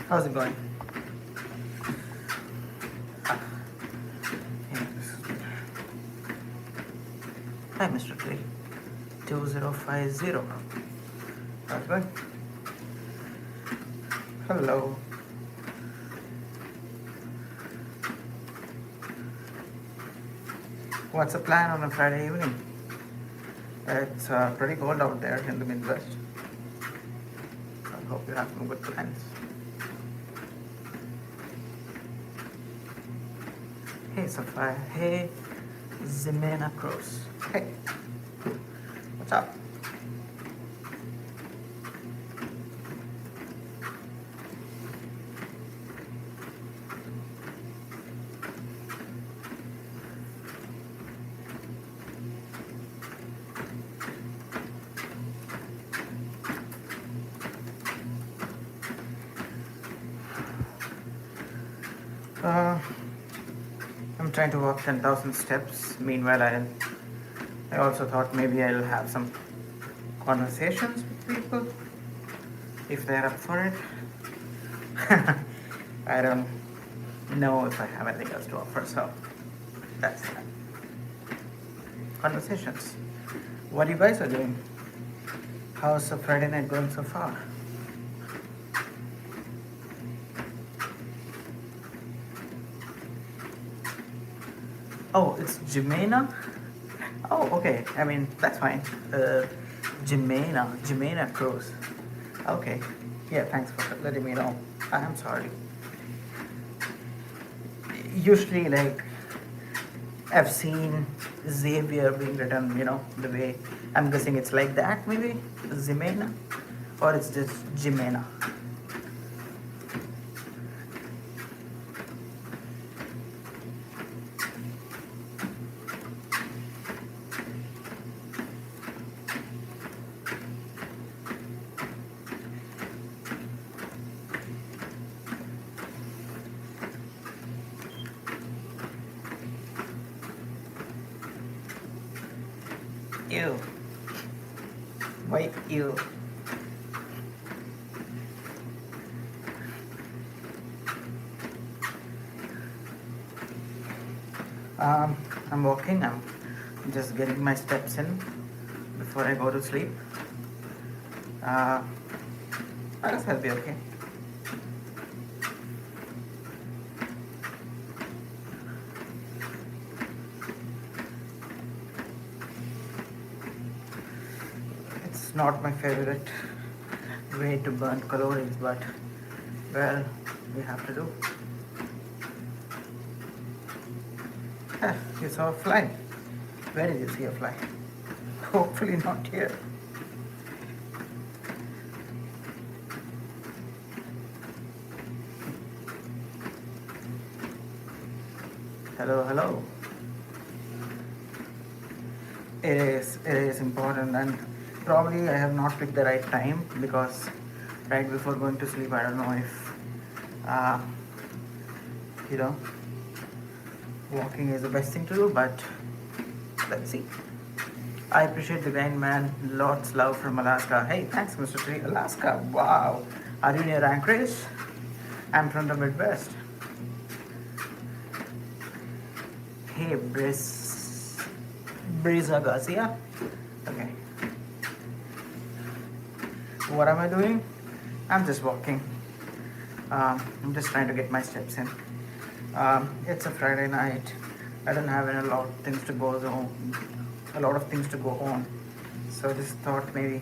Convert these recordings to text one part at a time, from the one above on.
How's it going? Hi, Mr. Tree. 2050. How's it going? Hello. What's the plan on a Friday evening? It's pretty cold out there in the Midwest. I hope you have some good plans. Hey, Sapphire. Hey, Zimena Cross. Hey, what's up? Uh, I'm trying to walk 10,000 steps. Meanwhile, I also thought maybe I'll have some conversations with people if they're up for it. I don't know if I have anything else to offer, so that's that. Conversations. What you guys are doing? How's the Friday night going so far? Oh, it's Jimena? Oh, okay. I mean, that's fine. Jimena Cruz. Okay. Yeah, thanks for letting me know. I'm sorry. Usually, like, I've seen Xavier being written, the way I'm guessing it's like that, maybe? Jimena? Or it's just Jimena? Ew. Why ew? I'm walking. I'm just getting my steps in before I go to sleep. I guess I'll be okay. It's not my favorite way to burn calories, but well, we have to do. You saw a fly. Where did you see a fly? Hopefully not here. Hello, hello. It is important, and probably I have not picked the right time because right before going to sleep, I don't know if uh, you know walking is the best thing to do, but let's see. I appreciate the grind, man. Lots love from Alaska. Hey, thanks, Mr. Tree. Alaska, wow. Are you near Anchorage? I'm from the Midwest. Hey, Brisa Garcia. Okay. What am I doing? I'm just walking. I'm just trying to get my steps in. It's a Friday night. I don't have a lot of things to go on. So I just thought maybe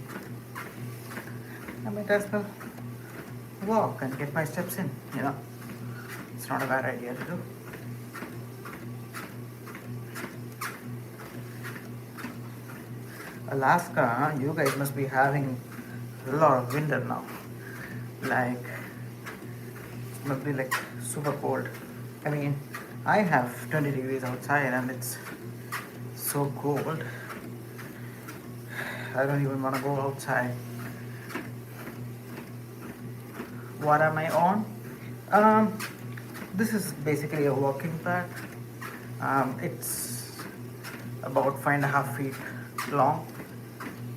I might as well walk and get my steps in. It's not a bad idea to do. Alaska, huh? You guys must be having a lot of winter now. Like, it must be like super cold. I mean, I have 20 degrees outside and it's so cold. I don't even want to go outside. What am I on? This is basically a walking pack. It's about 5.5 feet long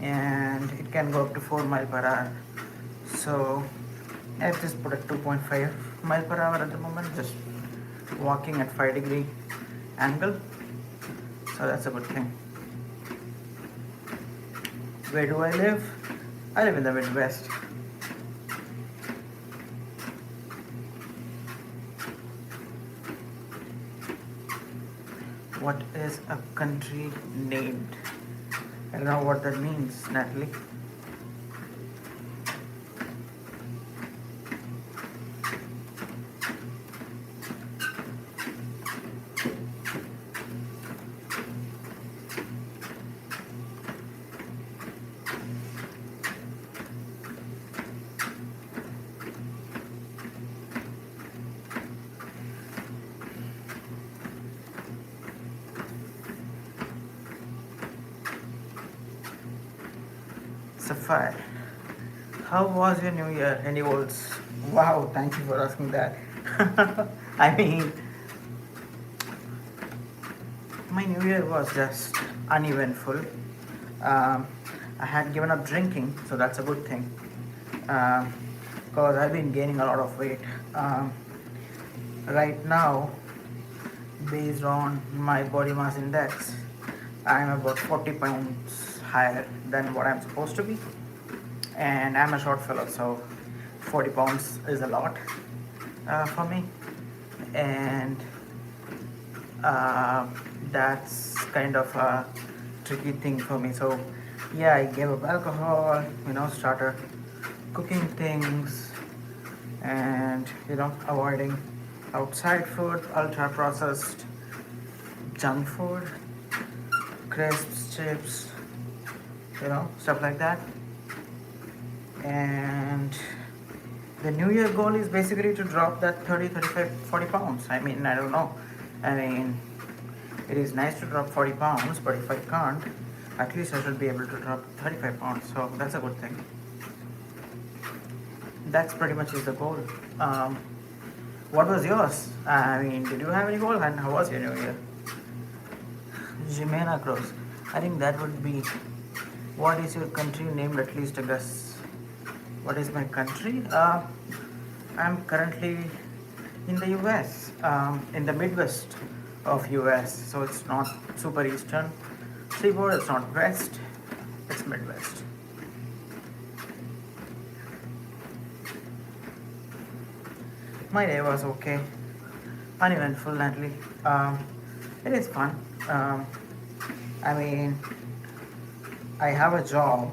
and it can go up to 4 miles per hour. So I've just put at 2.5 mile per hour at the moment, just walking at 5-degree angle, so that's a good thing. Where do I live? I live in the Midwest. What is a country named? I don't know what that means, Natalie. Sapphire. How was your New Year? Any goals? Wow, thank you for asking that. I mean, my New Year was just uneventful. I had given up drinking, so that's a good thing. Because I've been gaining a lot of weight. Right now, based on my body mass index, I'm about 40 pounds higher than what I'm supposed to be. And I'm a short fellow, so 40 pounds is a lot for me. And that's kind of a tricky thing for me. So yeah, I gave up alcohol, started cooking things, and avoiding outside food, ultra processed junk food, crisps, chips, stuff like that. And the New Year goal is basically to drop that 30, 35, 40 pounds. I mean, I don't know. I mean, it is nice to drop 40 pounds, but if I can't, at least I should be able to drop 35 pounds. So that's a good thing. That's pretty much is the goal. What was yours? I mean, did you have any goal, and how was your New Year? Jimena Cross. I think that would be, what is your country named, at least a guess. What is my country? I'm currently in the US, in the Midwest of US, so it's not super eastern seaboard, it's not west, it's Midwest. My day was okay, uneventful, Natalie. It is fun. I mean, I have a job,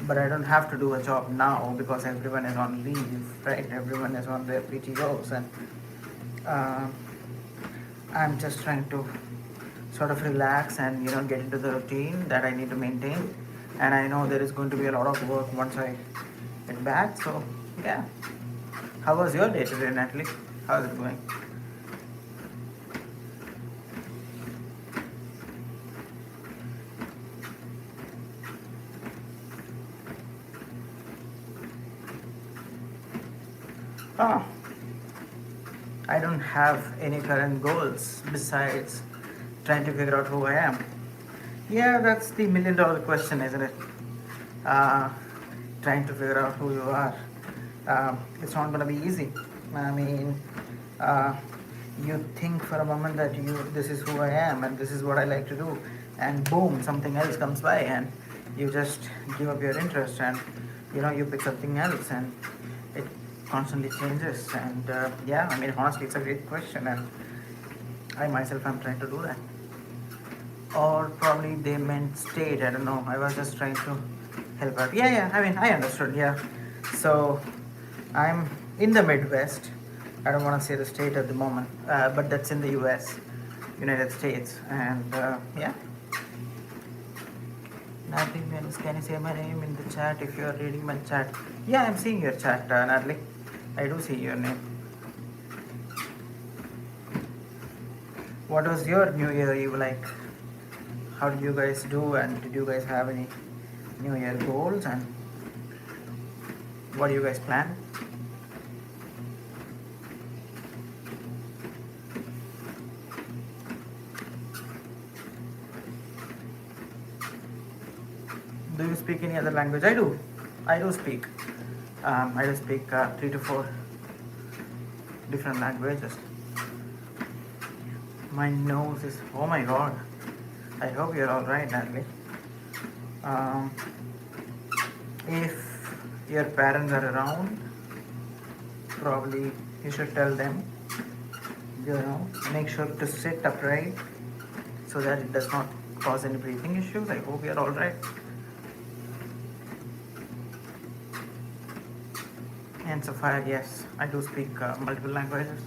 but I don't have to do a job now because everyone is on leave, right? Everyone is on their PTOs, and I'm just trying to sort of relax and get into the routine that I need to maintain. And I know there is going to be a lot of work once I get back. So yeah. How was your day today, Natalie? How's it going? Oh, I don't have any current goals besides trying to figure out who I am. Yeah, that's the $1,000,000 question, isn't it? Trying to figure out who you are. It's not going to be easy. I mean, you think for a moment that this is who I am and this is what I like to do, and boom, something else comes by and you just give up your interest, and you pick something else, and it constantly changes. And yeah, I mean, honestly, it's a great question, and I myself am trying to do that. Or probably they meant state, I don't know. I was just trying to help out. Yeah, I mean, I understood. Yeah, so I'm in the Midwest. I don't want to say the state at the moment, but that's in the US, United States. And yeah. Natalie, can you say my name in the chat if you are reading my chat? Yeah, I'm seeing your chat, Natalie. I do see your name. What was your New Year Eve like? How did you guys do, and did you guys have any New Year goals, and what do you guys plan? Do you speak any other language? I do speak. I just speak 3 to 4 different languages. My nose is, oh my god. I hope you're alright, Natalie. Um, if your parents are around, probably you should tell them, make sure to sit upright so that it does not cause any breathing issues. I hope you're alright. And Sapphire, yes, I do speak multiple languages.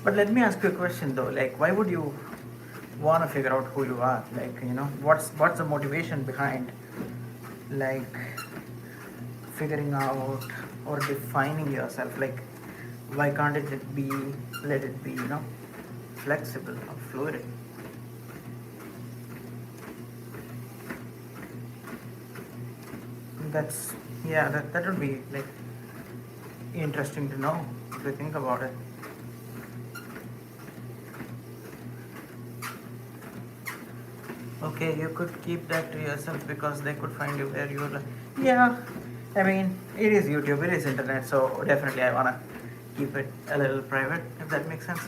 But let me ask you a question though, like why would you want to figure out who you are? Like, what's the motivation behind like figuring out or defining yourself? Like why can't it be let it be, flexible or fluid? That's yeah, that would be like interesting to know if you think about it. Okay, you could keep that to yourself because they could find you where you're like, yeah, I mean, it is YouTube, it is internet, so definitely I wanna keep it a little private, if that makes sense.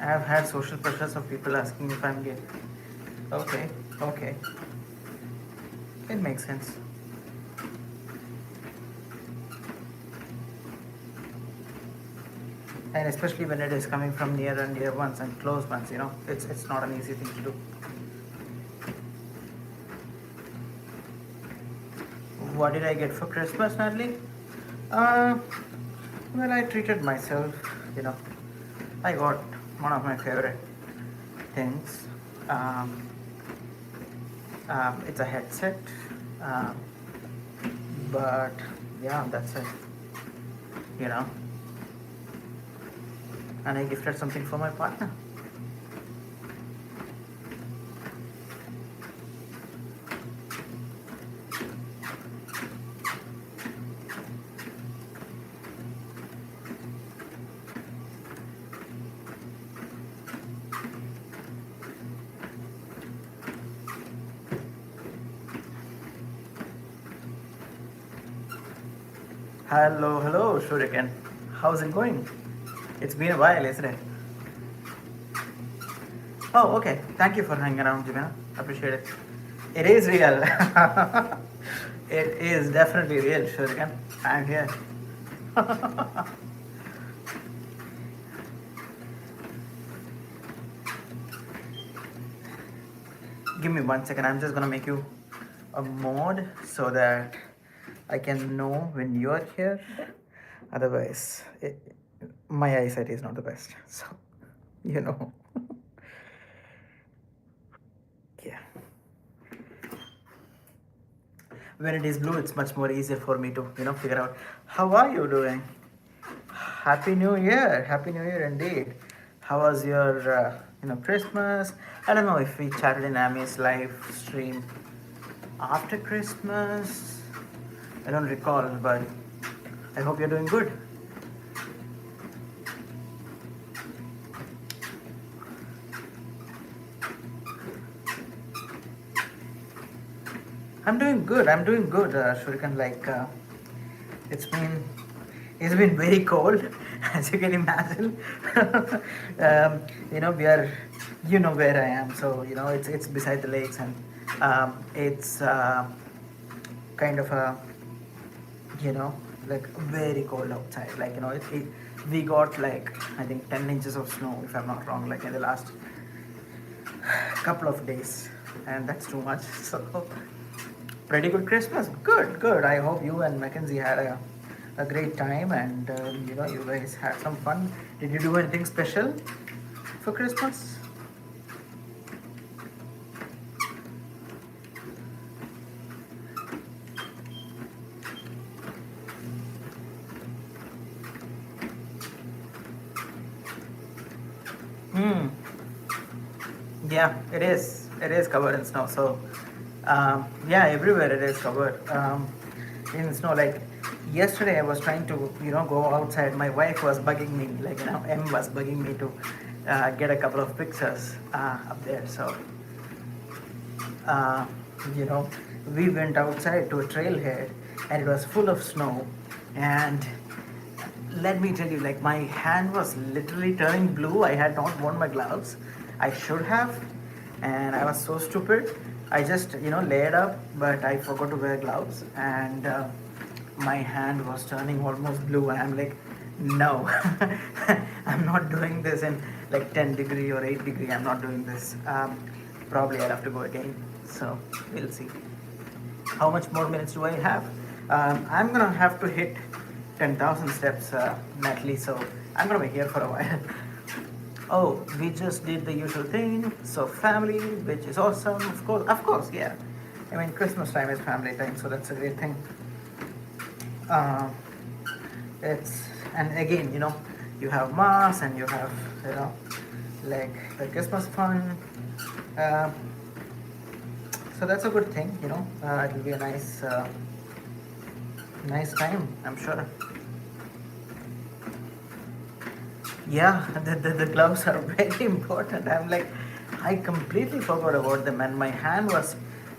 I have had social pressures of people asking if I'm gay. Okay, okay, it makes sense. And especially when it is coming from near and dear ones and close ones, it's not an easy thing to do. What did I get for Christmas, Natalie? Uh, well, I treated myself, you know. I got one of my favorite things. Um, it's a headset, um, but yeah, that's it, you know. And I gifted something for my partner. Hello, hello, Shuriken. How's it going? It's been a while, isn't it? Oh, okay. Thank you for hanging around, Jimena. Appreciate it. It is real. It is definitely real, Shuriken. I'm here. Give me 1 second. I'm just gonna make you a mod so that I can know when you are here. Otherwise, my eyesight is not the best. So, you know. Yeah. When it is blue, it's much more easier for me to, figure out how are you doing. Happy New Year. Happy New Year indeed. How was your, Christmas? I don't know if we chatted in Ami's live stream after Christmas. I don't recall, but I hope you're doing good. I'm doing good. Shuriken. Like it's been it's been very cold, as you can imagine. We are, where I am, so it's beside the lakes, and it's kind of a, like very cold outside. Like we got like I think 10 inches of snow, if I'm not wrong, like in the last couple of days, and that's too much. So pretty good Christmas. Good, good. I hope you and Mackenzie had a great time, and you guys had some fun. Did you do anything special for Christmas? Hmm. Yeah, it is. it is covered in snow. So yeah, everywhere it is covered in snow. Like yesterday, I was trying to go outside. My wife was bugging me, like M was bugging me to get a couple of pictures up there. So uh, you know, we went outside to a trailhead, and it was full of snow. And let me tell you, like my hand was literally turning blue. I had not worn my gloves. I should have, and I was so stupid. I just laid up, but I forgot to wear gloves, and my hand was turning almost blue. And I'm like, no, I'm not doing this in like 10 degree or 8 degree. I'm not doing this. Probably I'll have to go again. So we'll see. How much more minutes do I have? I'm gonna have to hit 10,000 steps, Natalie. So I'm gonna be here for a while. Oh, we just did the usual thing. So family, which is awesome. Of course, yeah. I mean, Christmas time is family time, so that's a great thing. Uh, it's and again, you have mass and you have like the Christmas fun. Uh, so that's a good thing. It'll be a nice time, I'm sure. Yeah, the gloves are very important. I'm like, I completely forgot about them, and my hand was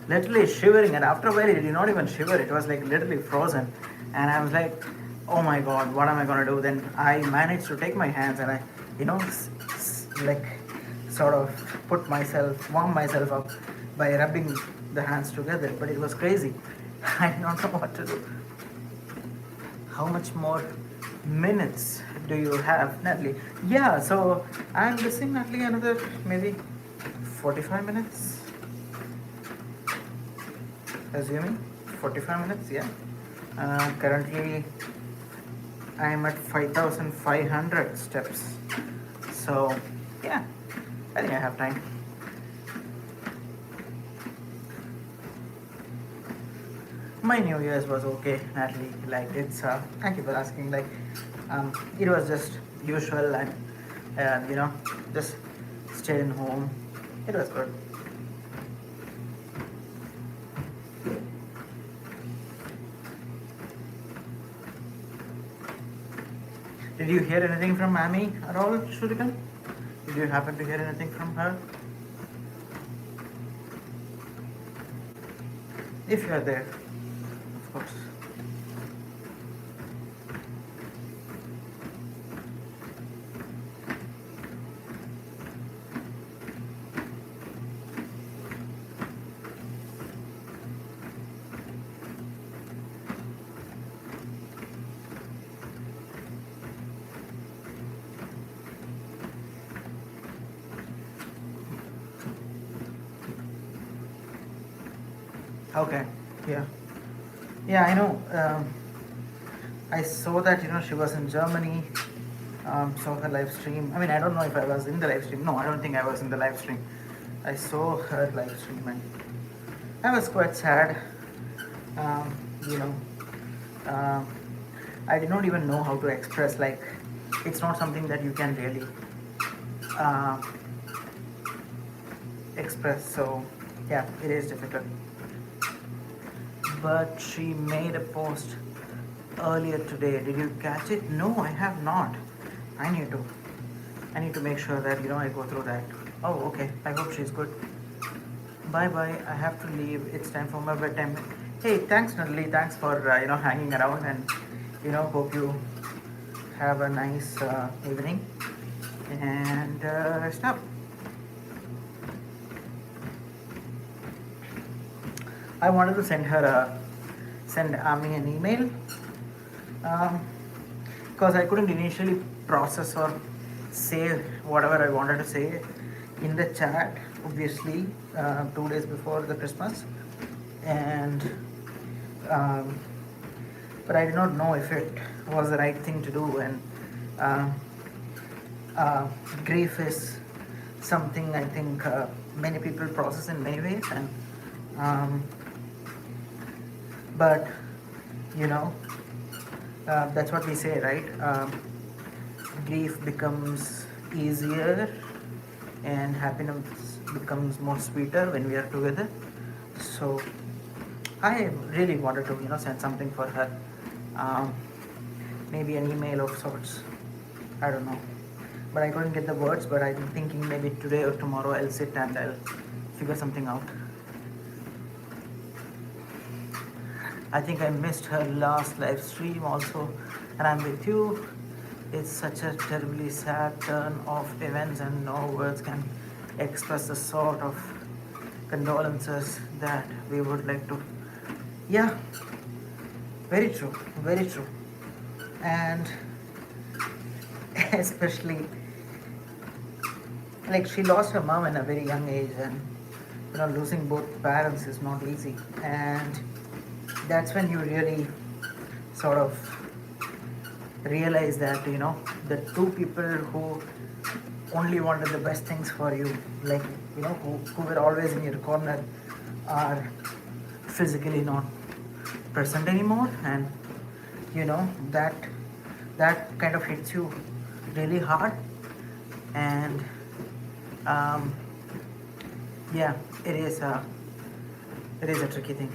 literally shivering. And after a while, it did not even shiver, it was like literally frozen. And I was like, oh my god, what am I gonna do? Then I managed to take my hands and I, like sort of warm myself up by rubbing the hands together. But it was crazy. I don't know what to do. How much more minutes do you have, Natalie? Yeah, so I'm guessing, Natalie, another maybe 45 minutes. Assuming 45 minutes, yeah. Currently, I'm at 5,500 steps. So, yeah, I think I have time. My New Year's was okay, Natalie. Like it's thank you for asking. Like it was just usual, and just stayed in home. It was good. Did you hear anything from Amy at all, Shurikan? Did you happen to hear anything from her? If you are there, of course. Okay, yeah. Yeah, I know. I saw that she was in Germany. Saw her live stream. I mean, I don't know if I was in the live stream. No, I don't think I was in the live stream. I saw her live stream and I was quite sad. Um, you know, um, I did not even know how to express. Like, it's not something that you can really uh, express. So, yeah, it is difficult. But she made a post earlier today. Did you catch it? No, I have not. I need to. I need to make sure that I go through that. Oh, okay. I hope she's good. Bye bye. I have to leave. It's time for my bedtime. Hey, thanks, Natalie. Thanks for hanging around, and hope you have a nice evening. And stop. I wanted to send Ami an email because I couldn't initially process or say whatever I wanted to say in the chat, obviously 2 days before the Christmas, and um, but I did not know if it was the right thing to do. And uh, grief is something I think many people process in many ways, and um, but that's what we say, right? Grief becomes easier and happiness becomes more sweeter when we are together. So I really wanted to, send something for her. Um, Maybe an email of sorts. I don't know. But I couldn't get the words, but I'm thinking maybe today or tomorrow I'll sit and I'll figure something out. I think I missed her last live stream also, and I'm with you. It's such a terribly sad turn of events, and no words can express the sort of condolences that we would like to. Yeah, very true, very true. And especially, like, she lost her mom at a very young age, and losing both parents is not easy. And that's when you really sort of realize that the two people who only wanted the best things for you, like who were always in your corner, are physically not present anymore. And that kind of hits you really hard. And yeah, it is a tricky thing.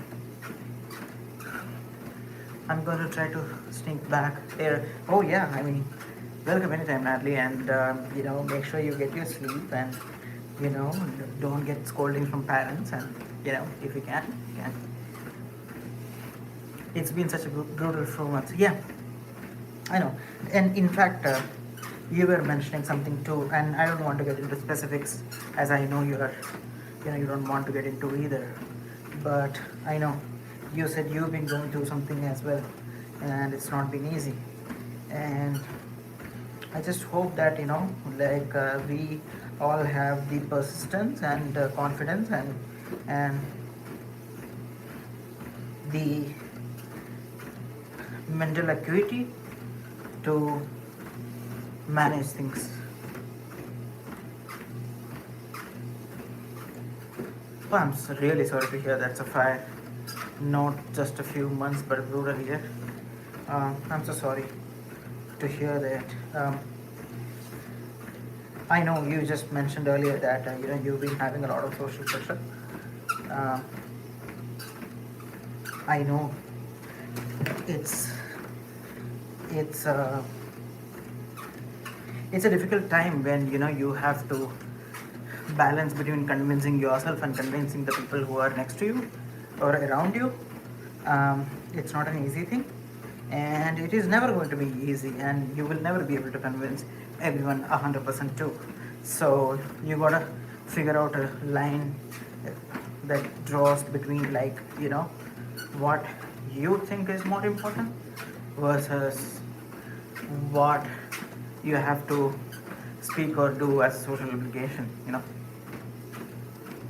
I'm going to try to sneak back there. Oh yeah, I mean, welcome anytime, Natalie, and make sure you get your sleep, and don't get scolding from parents, and if you can, you can. It's been such a brutal 4 months. Yeah, I know. And in fact, you were mentioning something too, and I don't want to get into specifics, as I know you don't want to get into either. But I know you said you've been going through something as well, and it's not been easy. And I just hope that we all have the persistence and confidence and the mental acuity to manage things. Oh, I'm really sorry to hear that's a fire. Not just a few months, but a brutal year. I'm so sorry to hear that. I know you just mentioned earlier that you've been having a lot of social pressure. I know it's a difficult time when you have to balance between convincing yourself and convincing the people who are next to you or around you. It's not an easy thing, and it is never going to be easy, and you will never be able to convince everyone 100% too. So you gotta figure out a line that draws between what you think is more important versus what you have to speak or do as a social obligation.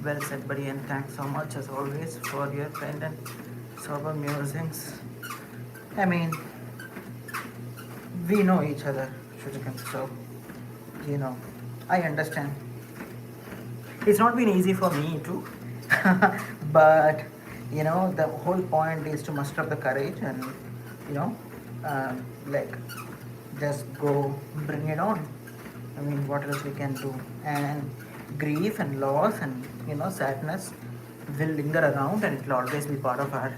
Well said, buddy, and thanks so much as always for your kind and sober musings. I mean, we know each other, Shujikan, so I understand. It's not been easy for me too, but the whole point is to muster up the courage and like just go bring it on. I mean, what else we can do? And grief and loss and sadness will linger around, and it will always be part of our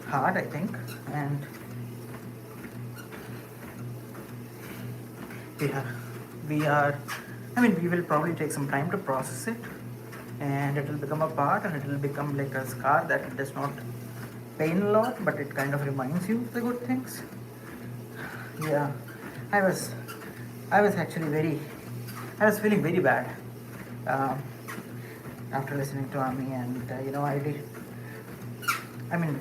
heart, I think. And we are I mean, we will probably take some time to process it, and it will become a part, and it will become like a scar that does not pain a lot, but it kind of reminds you of the good things. Yeah, I was actually I was feeling very bad uh, after listening to Ami, and I mean,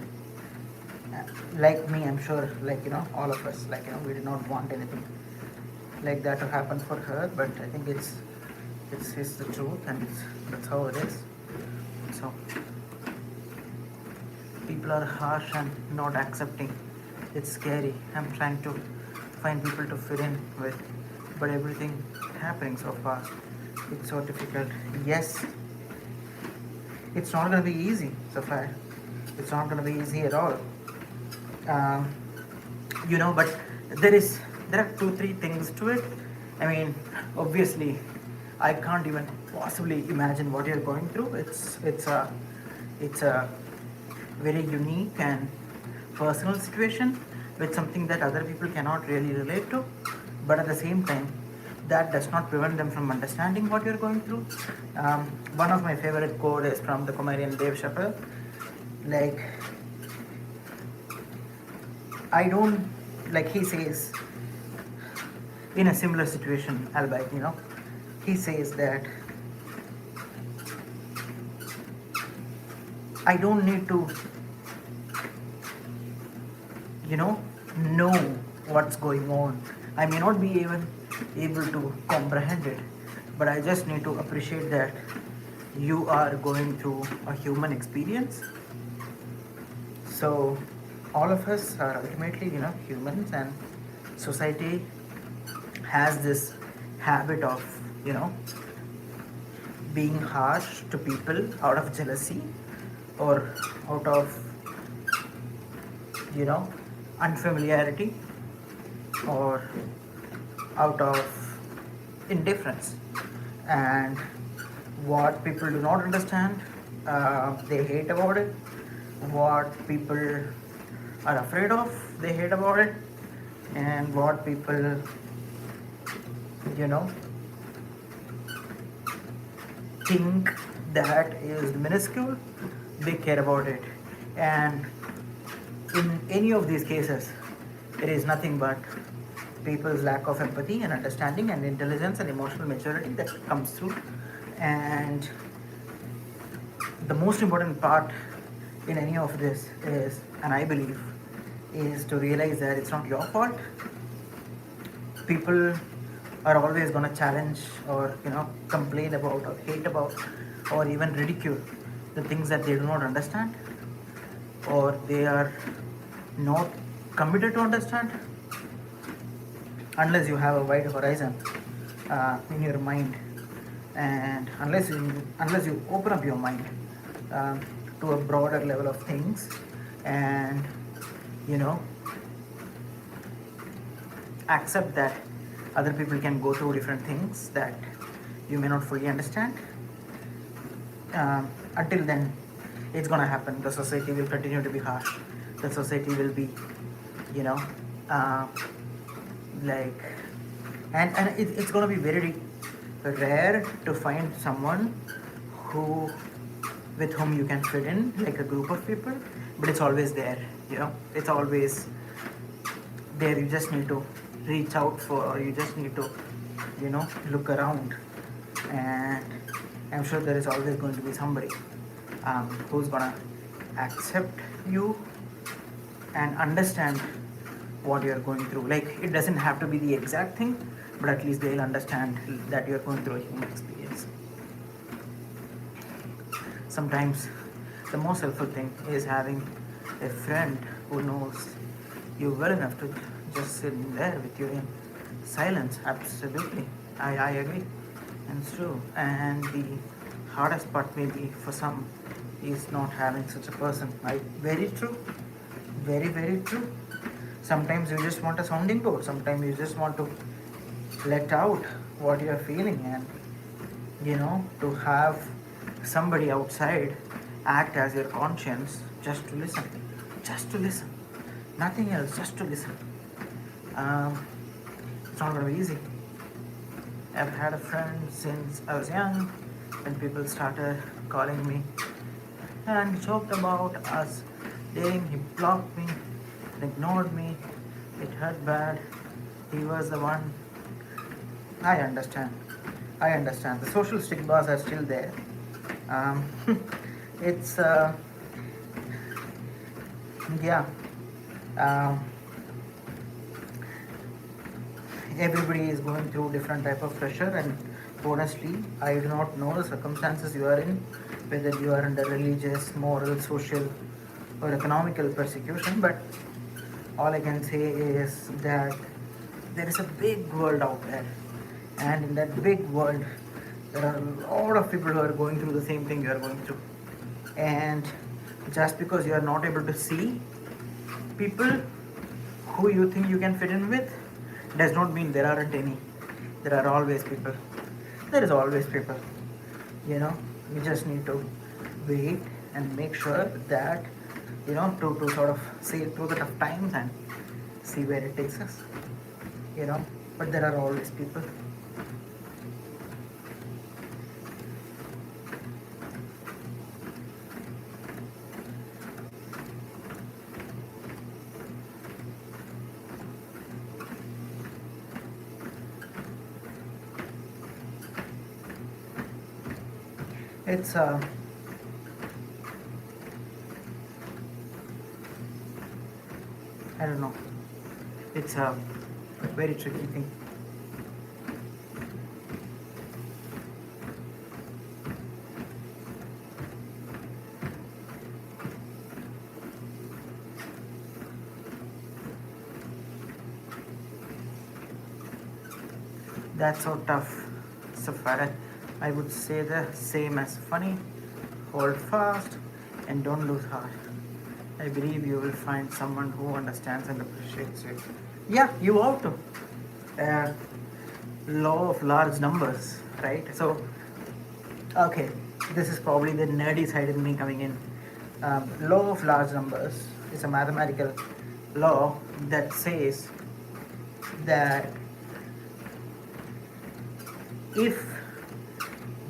like me, I'm sure, all of us, we did not want anything like that to happen for her, but I think it's the truth, and that's how it is. So people are harsh and not accepting. It's scary. I'm trying to find people to fit in with, but everything happening so fast. It's so difficult. Yes, it's not going to be easy so far. It's not going to be easy at all. But there are 2-3 things to it. I mean, obviously, I can't even possibly imagine what you're going through. It's a very unique and personal situation with something that other people cannot really relate to, but at the same time that does not prevent them from understanding what you're going through. One of my favorite quote is from the comedian Dave Chappelle, like, I don't, like, he says in a similar situation, albeit, he says that I don't need to, know what's going on. I may not be even able to comprehend it, but I just need to appreciate that you are going through a human experience. So all of us are ultimately, humans, and society has this habit of, being harsh to people out of jealousy or out of, unfamiliarity or out of indifference. And what people do not understand, they hate about it. What people are afraid of, they hate about it. And what people, think that is minuscule, they care about it. And in any of these cases, it is nothing but people's lack of empathy and understanding and intelligence and emotional maturity that comes through. And the most important part in any of this is, and I believe, is to realize that it's not your fault. People are always going to challenge or, complain about or hate about or even ridicule the things that they do not understand or they are not committed to understand, unless you have a wide horizon in your mind, and unless you open up your mind to a broader level of things, and accept that other people can go through different things that you may not fully understand. Until then, it's gonna happen. The society will continue to be harsh. The society will be, like, and it's gonna be very rare to find someone who with whom you can fit in, like a group of people, but it's always there. It's always there. You just need to reach out for, or you just need to, look around, and I'm sure there is always going to be somebody who's gonna accept you and understand what you're going through. Like, it doesn't have to be the exact thing, but at least they'll understand that you're going through a human experience. Sometimes the most helpful thing is having a friend who knows you well enough to just sit there with you in silence. Absolutely, I agree, and it's true. And the hardest part maybe for some is not having such a person. Very true, very true. Sometimes you just want a sounding board. Sometimes you just want to let out what you're feeling, and to have somebody outside act as your conscience, just to listen, nothing else, just to listen. It's not going to be easy. I've had a friend since I was young, when people started calling me and joked about us dating. He blocked me, ignored me. It hurt bad. He was the one. I understand. The social stigmas are still there. It's yeah. Everybody is going through different type of pressure, and honestly, I do not know the circumstances you are in, whether you are under religious, moral, social, or economical persecution, but all I can say is that there is a big world out there, and in that big world there are a lot of people who are going through the same thing you are going through. And just because you are not able to see people who you think you can fit in with does not mean there aren't any. There are always people. there is always people. We just need to wait and make sure that, to sort of sail through the tough times and see where it takes us. But there are always people. It's I don't know. It's a very tricky thing. That's so tough, Safari. I would say the same as funny. Hold fast and don't lose heart. I believe you will find someone who understands and appreciates you. Yeah, you ought to. Law of large numbers, right? So, okay, this is probably the nerdy side of me coming in. Law of large numbers is a mathematical law that says that if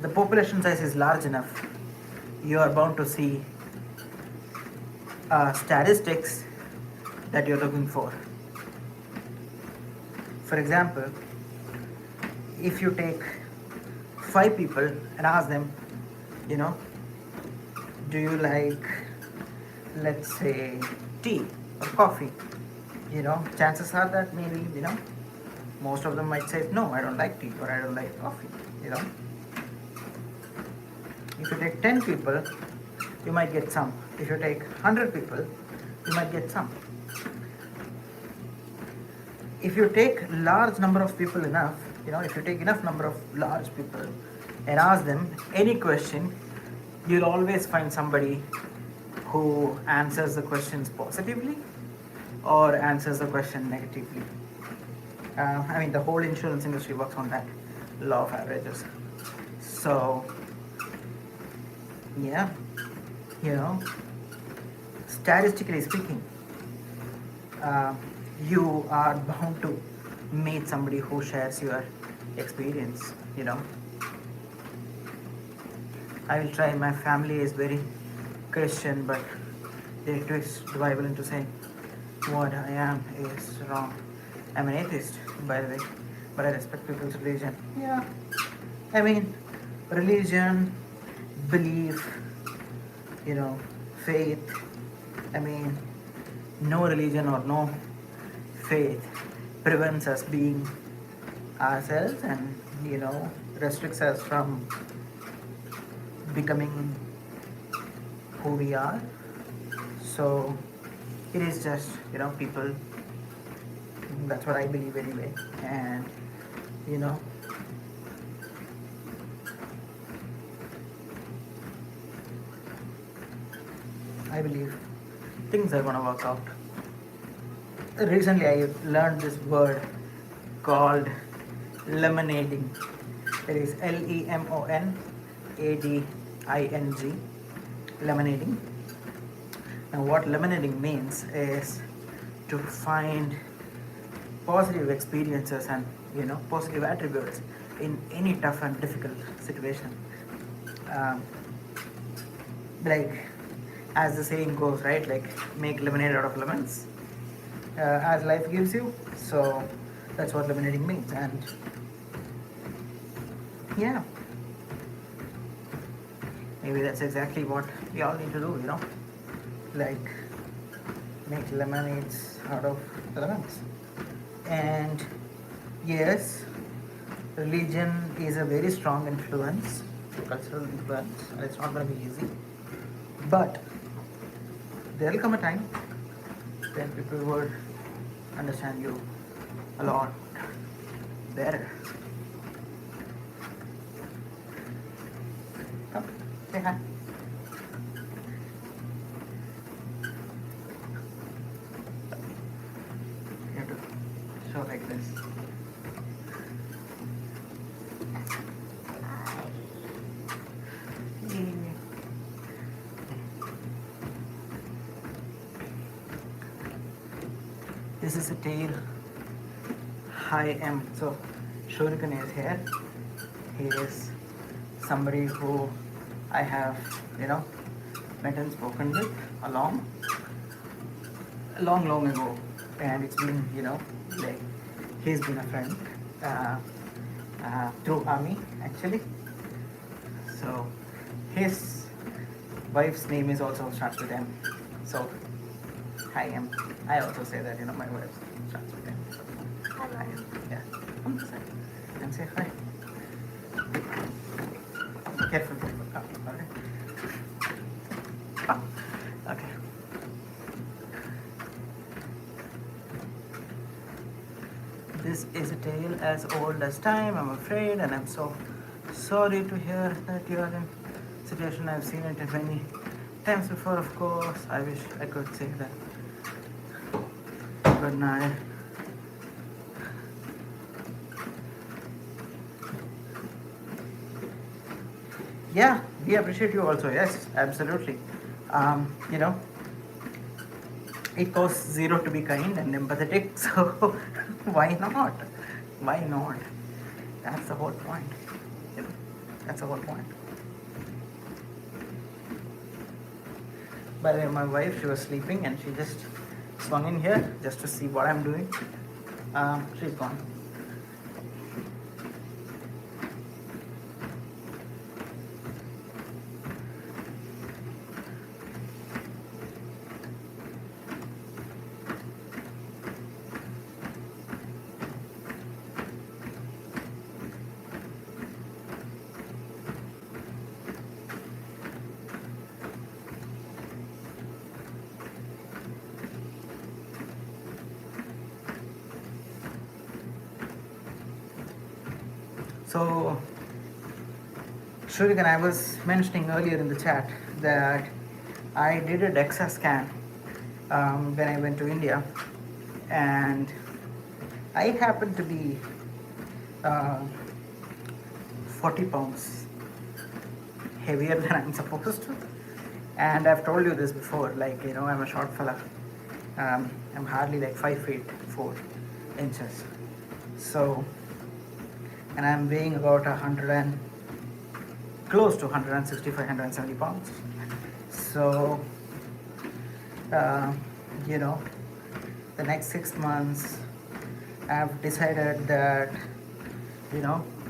the population size is large enough, you are bound to see statistics that you're looking for. For example, if you take 5 people and ask them, do you like, let's say, tea or coffee? Chances are that maybe, most of them might say, no, I don't like tea or I don't like coffee. If you take 10 people, you might get some. If you take 100 people, you might get some. If you take large number of people enough, if you take enough number of large people and ask them any question, you'll always find somebody who answers the questions positively or answers the question negatively. The whole insurance industry works on that law of averages. So, yeah, statistically speaking, you are bound to meet somebody who shares your experience. I will try. My family is very Christian, but they twist the Bible into saying what I am is wrong. I'm an atheist, by the way, but I respect people's religion. Yeah, religion, belief, faith. No religion or no faith prevents us being ourselves and, restricts us from becoming who we are. So it is just, people. That's what I believe anyway. And, I believe things are gonna work out. Recently, I learned this word called lemonading. It is LEMONADING, lemonading. Now, what lemonading means is to find positive experiences and positive attributes in any tough and difficult situation. Like, as the saying goes, right? Like, make lemonade out of lemons. As life gives you. So that's what lemonading means. And yeah, maybe that's exactly what we all need to do, like make lemonades out of lemons. And yes, religion is a very strong influence, cultural influence, and it's not going to be easy. But there will come a time when people would understand you a lot better. Come, say hi. You have to show like this. This is a tail. I am so Shuriken is here. He is somebody who I have, met and spoken with a long ago, and it's been, like he's been a friend uh, through army actually. So his wife's name is also starts with M. So I am. I also say that my wife starts with M. So, I am. Yeah. Come this side and say hi. Careful. Oh, alright. Oh, okay. This is a tale as old as time, I'm afraid, and I'm so sorry to hear that you are in a situation. I've seen it many times before, of course. I wish I could say that. Good night. Yeah, we appreciate you also. Yes, absolutely. Um, you know, it costs zero to be kind and empathetic, so why not? Why not? That's the whole point. That's the whole point. By the way, my wife, she was sleeping and she just swung in here just to see what I'm doing. She's gone. So, Shurikan, I was mentioning earlier in the chat that I did a DEXA scan when I went to India, and I happened to be uh, 40 pounds heavier than I'm supposed to. And I've told you this before, like, I'm a short fella. I'm hardly like 5 feet 4 inches. So, and I'm weighing about 100 and close to 165, 170 pounds. So, the next 6 months, I've decided that,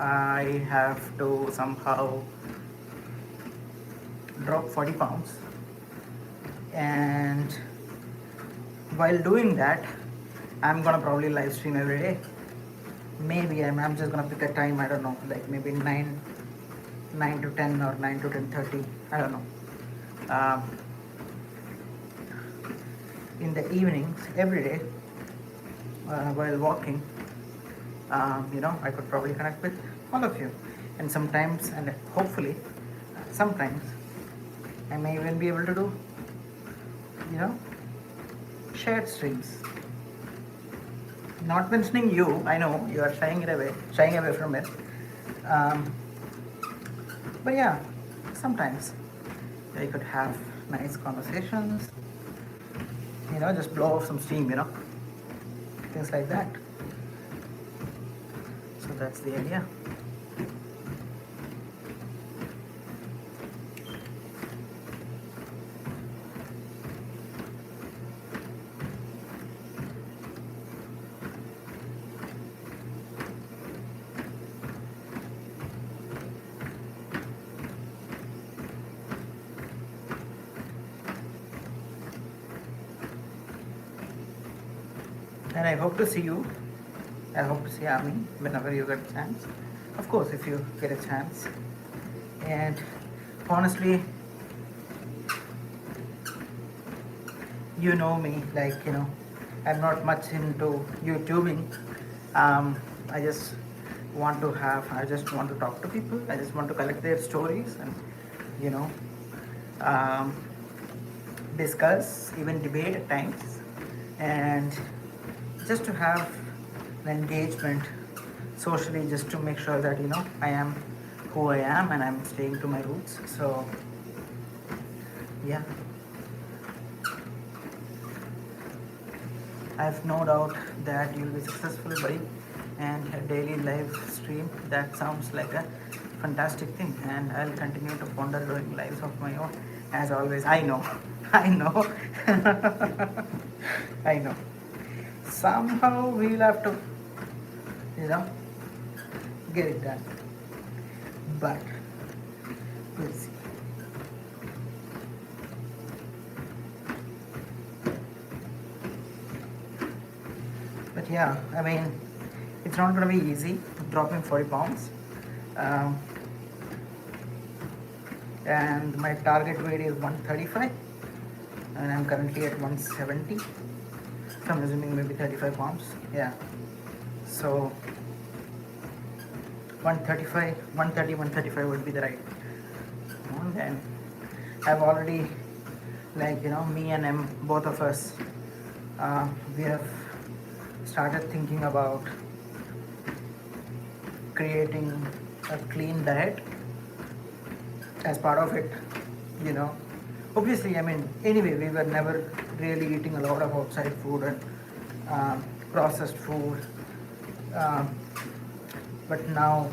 I have to somehow drop 40 pounds. And while doing that, I'm gonna probably live stream every day. Maybe I'm just gonna pick a time, I don't know, like maybe 9 to 10 or 9 to 10:30, I don't know. In the evenings, every day, while walking, I could probably connect with all of you. And sometimes, and hopefully, sometimes, I may even be able to do, shared streams. Not mentioning you, I know you are shying away from it. But yeah, sometimes we could have nice conversations, just blow off some steam, things like that. So that's the idea. And I hope to see you. I hope to see Ami whenever you get a chance. Of course, if you get a chance. And honestly, you know me, like, I'm not much into YouTubing. I just want to talk to people. I just want to collect their stories and, you know, um, discuss, even debate at times. And just to have an engagement socially, just to make sure that I am who I am and I'm staying to my roots. So yeah. I have no doubt that you'll be successful, buddy. And a daily live stream, that sounds like a fantastic thing. And I'll continue to ponder doing lives of my own. As always, I know, I know, I know. Somehow we'll have to, you know, get it done. But we'll see. But yeah, I mean, it's not going to be easy dropping 40 pounds. Um, and my target weight is 135, and I'm currently at 170. So I'm assuming maybe 35 pounds. Yeah. So 135, 130, 135 would be the right one. And I've already, like, me and both of us, we have started thinking about creating a clean diet as part of it. Obviously, I mean, anyway, we were never really eating a lot of outside food and processed food, but now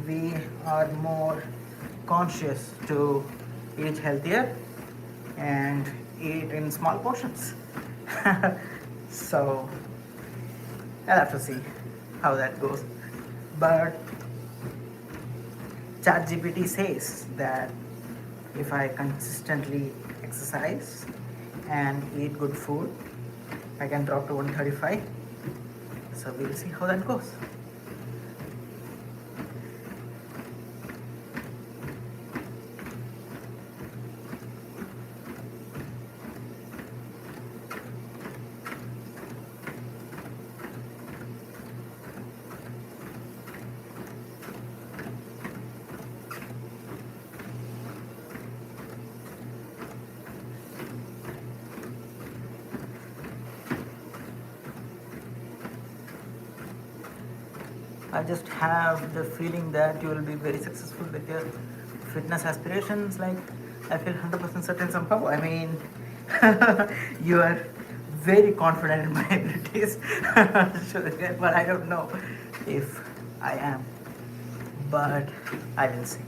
we are more conscious to eat healthier and eat in small portions. So I'll have to see how that goes. But ChatGPT says that if I consistently exercise and eat good food, I can drop to 135. So we'll see how that goes. I just have the feeling that you will be very successful with your fitness aspirations. Like, I feel 100% certain somehow. I mean, you are very confident in my abilities. Sure, but I don't know if I am. But I will see.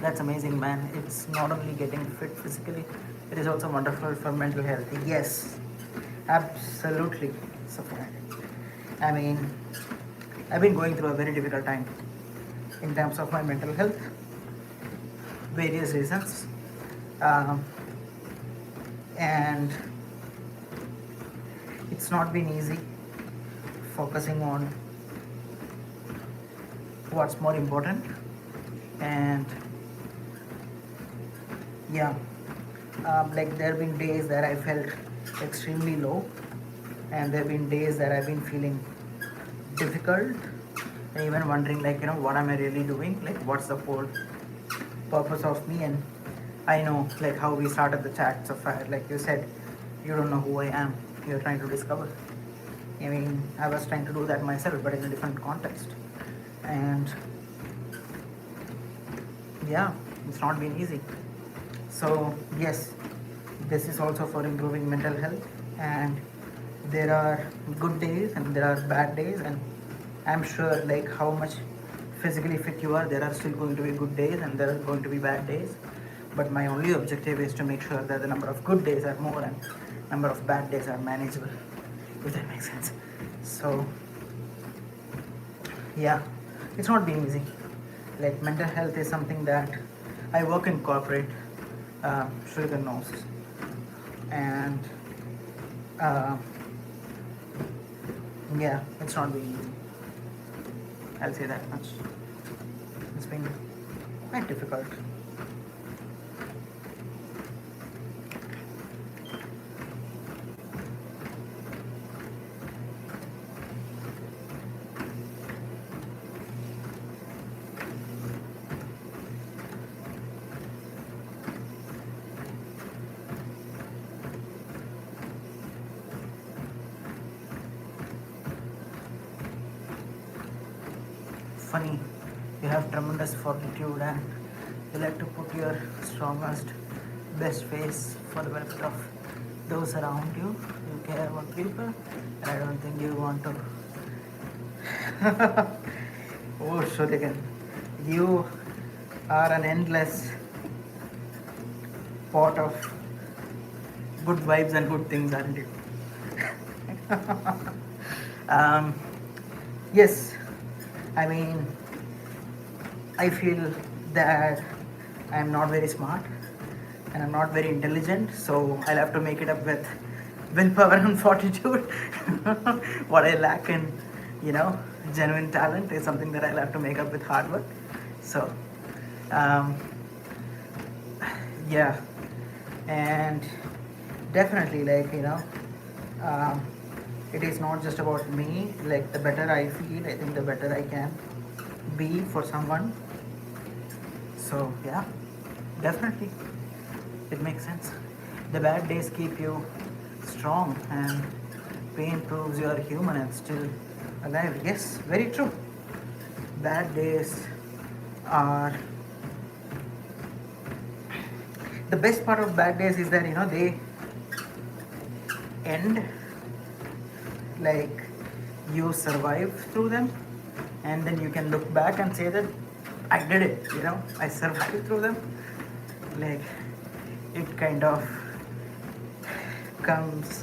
That's amazing, man. It's not only getting fit physically, it is also wonderful for mental health. Yes, absolutely. So, I mean, I've been going through a very difficult time in terms of my mental health, various reasons, and it's not been easy focusing on what's more important. And yeah, like, there have been days that I felt extremely low, and there have been days that I've been feeling difficult and even wondering, like, what am I really doing, like, what's the whole purpose of me. And I know, like, how we started the chat so far, like you said, you don't know who I am, you're trying to discover. I mean, I was trying to do that myself, but in a different context. And yeah, it's not been easy. So yes, this is also for improving mental health, and there are good days and there are bad days, and I'm sure, like, how much physically fit you are, there are still going to be good days and there are going to be bad days. But my only objective is to make sure that the number of good days are more and number of bad days are manageable, if that makes sense. So yeah, it's not been easy. Like, mental health is something that I work in corporate, Shrika knows, and yeah, it's not been easy. I'll say that much. It's been quite difficult. Funny, you have tremendous fortitude, and you like to put your strongest, best face for the benefit of those around you. You care about people, and I don't think you want to. Oh, Shrutika, you are an endless pot of good vibes and good things, aren't you? um, yes, I mean, I feel that I'm not very smart and I'm not very intelligent, so I'll have to make it up with willpower and fortitude. What I lack in, you know, genuine talent is something that I'll have to make up with hard work. So, um, yeah, and definitely, like, um, it is not just about me. Like, the better I feel, I think the better I can be for someone. So, yeah, definitely, it makes sense. The bad days keep you strong, and pain proves you are human and still alive. Yes, very true. Bad days are the best part of bad days is that they end, like, you survive through them, and then you can look back and say that I did it, I survived through them. Like, it kind of comes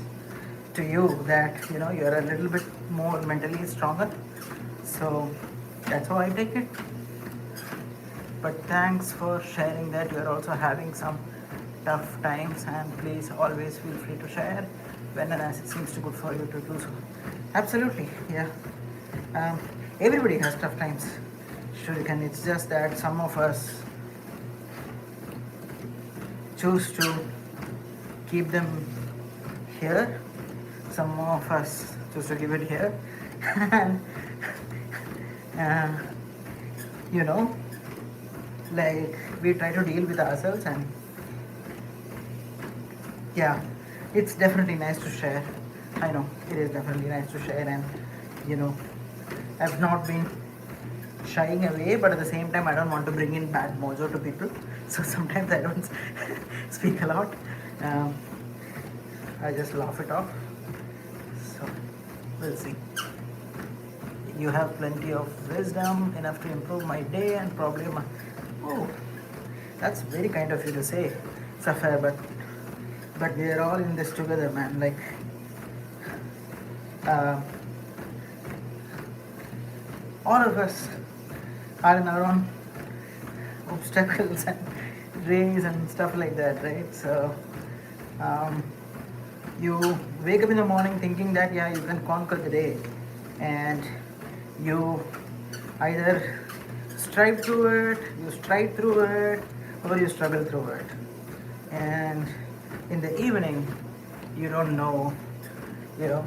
to you that you're a little bit more mentally stronger. So that's how I take it. But thanks for sharing that you're also having some tough times, and please always feel free to share when and as it seems too good for you to do so. Absolutely, yeah. Um, Everybody has tough times. Sure, you can. It's just that some of us choose to keep them here. Some of us choose to keep it here, and uh, you know, like, we try to deal with ourselves, and yeah, it's definitely nice to share. I know it is definitely nice to share, and you know, I've not been shying away, but at the same time, I don't want to bring in bad mojo to people. So sometimes I don't speak a lot. Um, I just laugh it off. So we'll see. You have plenty of wisdom, enough to improve my day and probably my. Oh, that's very kind of you to say, Safar. But we are all in this together, man. Like, uh, all of us are in our own obstacles and rays and stuff like that, right? So um, you wake up in the morning thinking that yeah, you can conquer the day, and you either strive through it, or you struggle through it. And in the evening, you don't know, you know,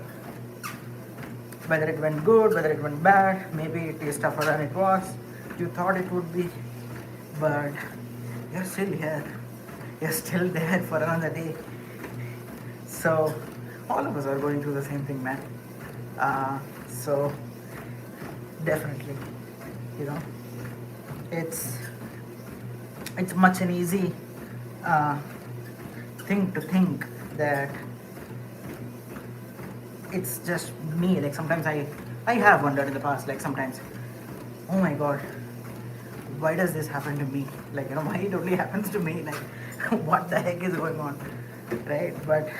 whether it went good, whether it went bad. Maybe it is tougher than it was. You thought it would be, but you're still here. You're still there for another day. So all of us are going through the same thing, man. So definitely, you know, it's much an easy uh, thing to think that it's just me. Like, sometimes I have wondered in the past, like, sometimes, oh my god, why does this happen to me? Like, why it only happens to me? Like, what the heck is going on, right? But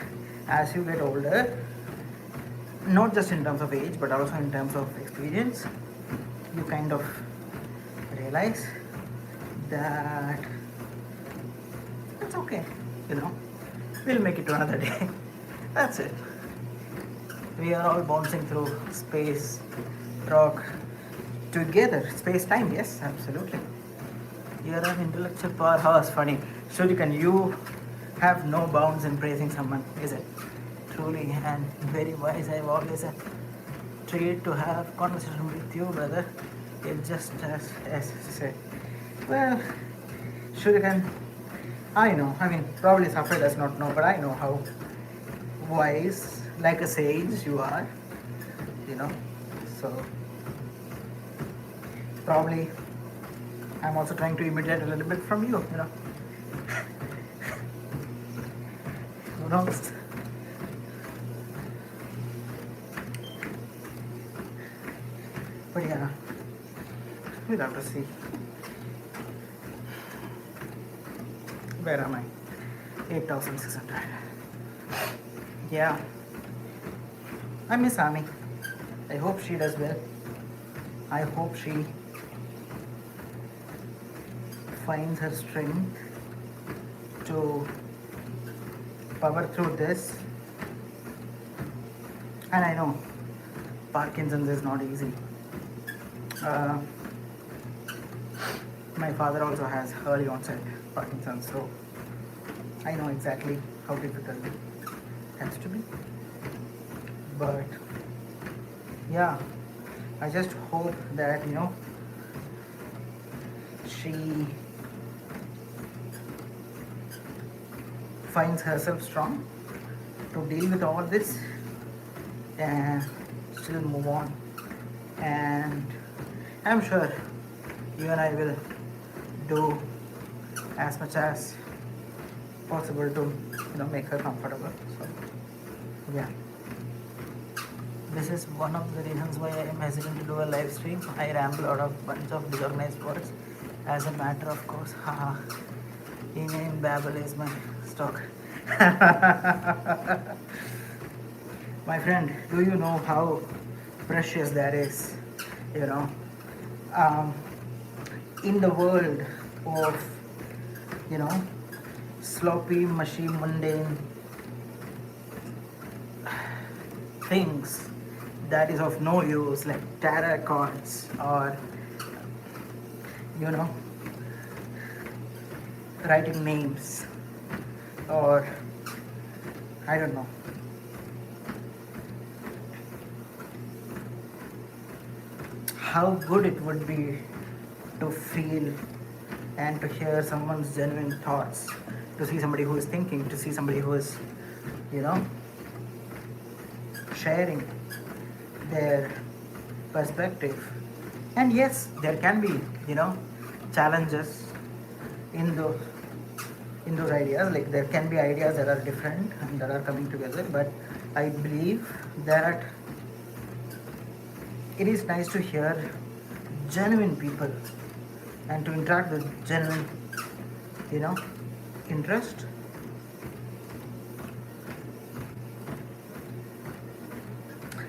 as you get older, not just in terms of age but also in terms of experience, you kind of realize that it's okay, we'll make it to another day. That's it. We are all bouncing through space, rock, together. Space time, yes, absolutely. You're an intellectual powerhouse, funny. You have no bounds in praising someone, is it? Truly and very wise. I've always a treat to have conversation with you, brother. It's just as said. Well, Shurikan, I know. I mean, probably Safra does not know, but I know how wise, like a sage, you are. So probably I'm also trying to imitate a little bit from you. Who knows? But yeah, we'll have to see. Where am I? 8,600. Yeah, I miss Ami. I hope she does well. I hope she finds her strength to power through this. And I know Parkinson's is not easy. Uh, my father also has early onset Parkinson's, so I know exactly how difficult it has to be. But yeah, I just hope that she finds herself strong to deal with all this and still move on. And I'm sure you and I will do as much as possible to make her comfortable. So yeah, this is one of the reasons why I am hesitant to do a live stream. I ramble out of bunch of disorganized words. As a matter of course, haha, in babble is my stock. My friend, do you know how precious that is? You know, um, in the world of sloppy, machine, mundane things that is of no use, like tarot cards or writing names, or I don't know, how good it would be to feel and to hear someone's genuine thoughts, to see somebody who is thinking, to see somebody who is sharing their perspective. And yes, there can be challenges in those ideas, like there can be ideas that are different and that are coming together, but I believe that it is nice to hear genuine people and to interact with genuine interest.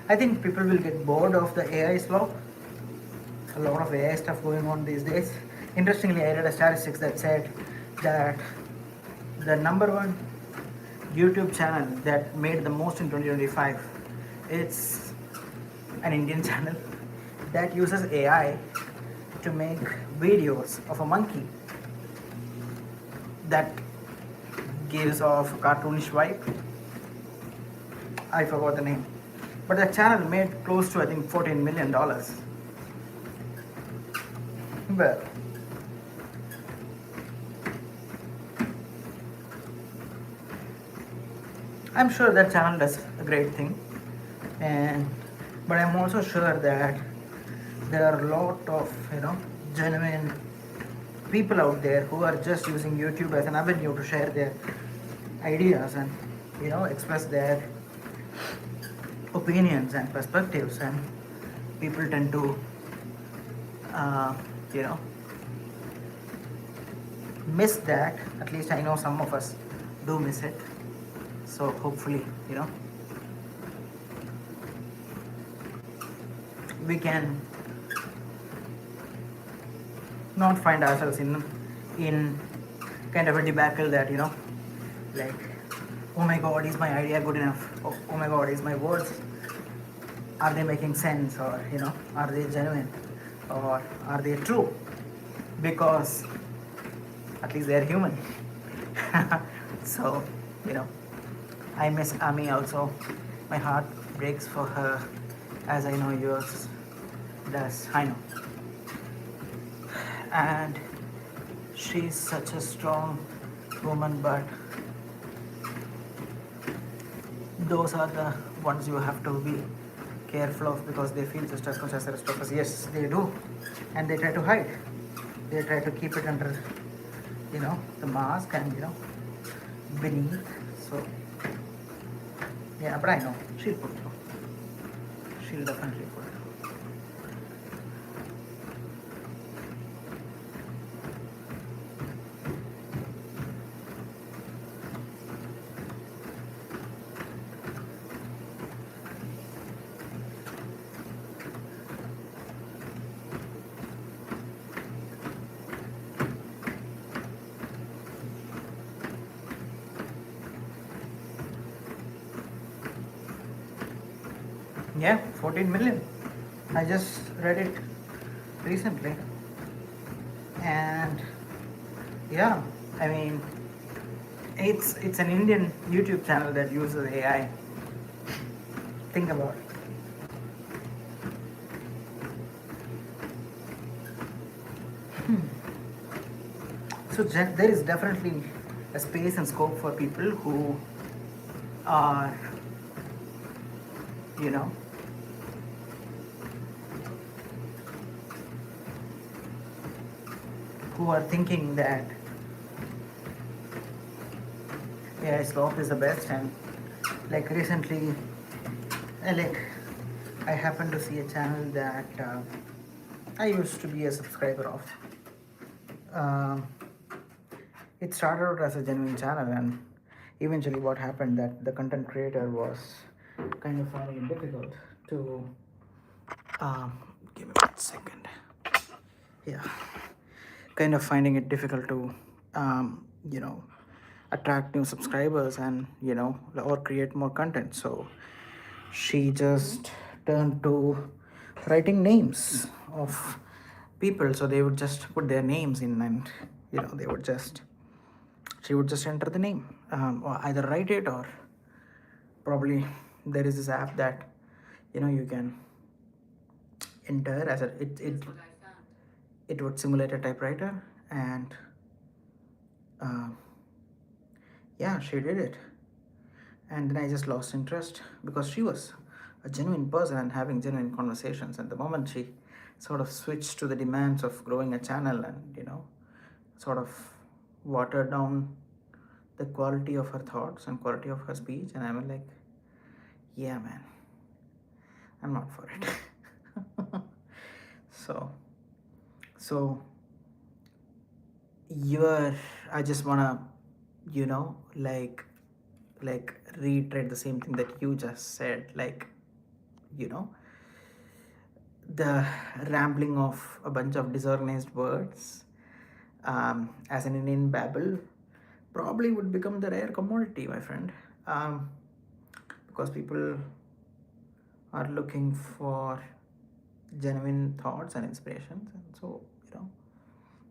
I think people will get bored of the AI slop. A lot of AI stuff going on these days. Interestingly, I read a statistics that said that the number one YouTube channel that made the most in 2025, it's an Indian channel that uses AI to make videos of a monkey that gives off a cartoonish vibe. I forgot the name. But the channel made close to, I think, $14 million. Well, I'm sure that channel does a great thing, but I'm also sure that there are a lot of genuine people out there who are just using YouTube as an avenue to share their ideas and express their opinions and perspectives, and people tend to miss that. At least I know some of us do miss it. So hopefully we can not find ourselves in kind of a debacle that like, oh my god, is my idea good enough? Oh my god, is my words, are they making sense, or are they genuine, or are they true? Because at least they're human. So I miss Ami also. My heart breaks for her, as I know yours does. I know. And she's such a strong woman, but those are the ones you have to be careful of, because they feel just as much as the rest of us. Yes, they do. And they try to hide. They try to keep it under, the mask and, beneath. So, yeah, but I know she'll put through. She'll definitely put through. Yeah, 14 million. I just read it recently. And yeah, I mean, it's an Indian YouTube channel that uses AI. Think about it. So there is definitely a space and scope for people who are, you know, who are thinking that AI slop is the best. And like recently, like I happened to see a channel that I used to be a subscriber of. Um it started out as a genuine channel, and eventually what happened that the content creator was kind of finding it difficult to um, give me 1 second. Yeah, kind of finding it difficult to you know, attract new subscribers and, you know, or create more content. So she just turned to writing names of people, so they would just put their names in, and, you know, she would just enter the name, or either write it, or probably there is this app that, you know, you can enter as a it would simulate a typewriter. And uh, yeah, she did it. And then I just lost interest because she was a genuine person and having genuine conversations. And the moment she sort of switched to the demands of growing a channel and, you know, sort of watered down the quality of her thoughts and quality of her speech, and I'm like, yeah, man, I'm not for it. so so you're I just wanna, you know, like reiterate the same thing that you just said, like, you know, the rambling of a bunch of disorganized words, as an Indian babble, probably would become the rare commodity, my friend, because people are looking for genuine thoughts and inspirations. And so, you know,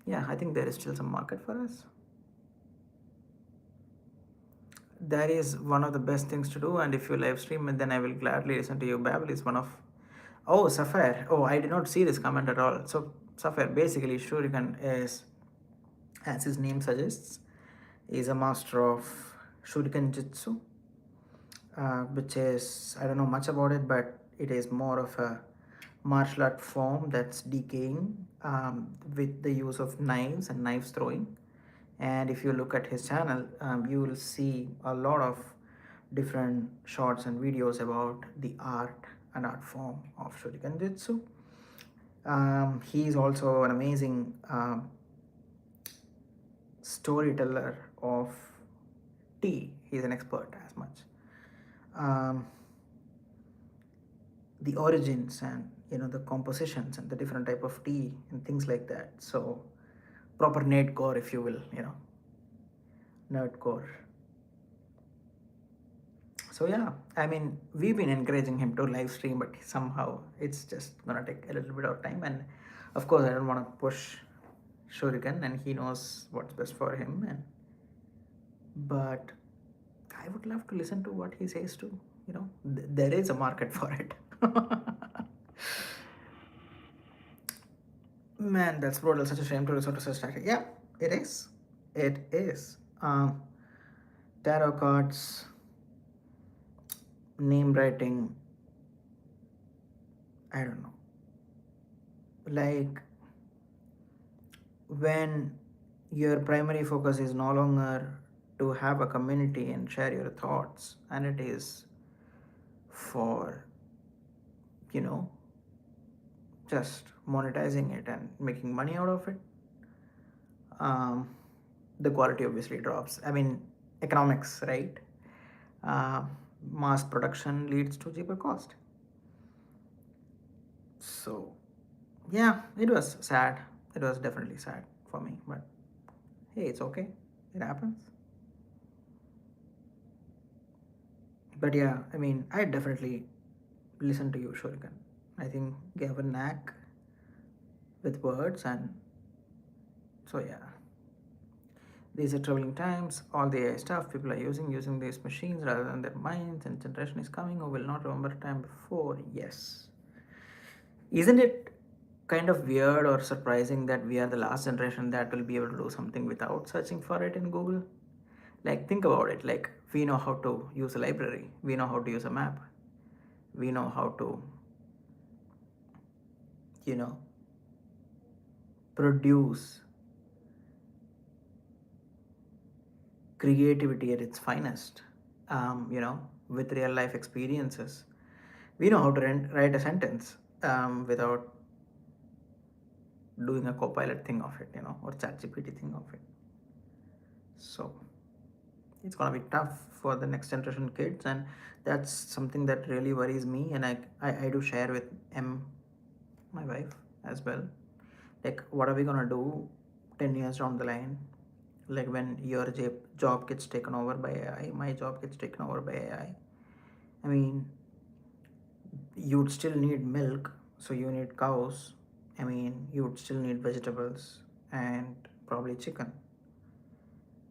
yeah, I think there is still some market for us. That is one of the best things to do, and if you live stream it, then I will gladly listen to you babble. Is one of, oh, Sapphire, oh, I did not see this comment at all. So Sapphire, basically Shuriken is, as his name suggests, is a master of Shuriken Jutsu, which is, I don't know much about it, but it is more of a martial art form that's decaying, with the use of knives and knives throwing. And if you look at his channel, you will see a lot of different shorts and videos about the art and art form of Shuriken Jutsu. He is also an amazing storyteller of tea. He's an expert as much. Um, the origins and, you know, the compositions and the different type of tea and things like that. So proper nerdcore, if you will, you know, nerdcore. So yeah, I mean, we've been encouraging him to live stream, but somehow it's just gonna take a little bit of time. And of course, I don't want to push Shuriken, and he knows what's best for him. And but I would love to listen to what he says too. You know, there is a market for it. Man, that's brutal. Such a shame to resort to such tactic. Yeah, it is. It is. Tarot cards, name writing. I don't know. Like, when your primary focus is no longer to have a community and share your thoughts, and it is for, you know, just monetizing it and making money out of it, um, the quality obviously drops. I mean, economics, right? uh, Mass production leads to cheaper cost. So yeah, it was sad. It was definitely sad for me, but hey, it's okay, it happens. But yeah, I mean, I definitely listen to you, Shurikan. I think you have a knack with words, and so yeah. These are troubling times. All the AI stuff people are using these machines rather than their minds, and generation is coming who will not remember time before. Yes. Isn't it kind of weird or surprising that we are the last generation that will be able to do something without searching for it in Google? Like, think about it. Like, we know how to use a library, we know how to use a map, we know how to, you know, produce creativity at its finest, with real life experiences. We know how to write a sentence without doing a copilot thing of it, or ChatGPT thing of it. So it's gonna be tough for the next generation kids, and that's something that really worries me. And I do share with my wife, as well. Like, what are we gonna do 10 years down the line? Like, when your job gets taken over by AI, my job gets taken over by AI. I mean, you'd still need milk, so you need cows. I mean, you'd still need vegetables and probably chicken.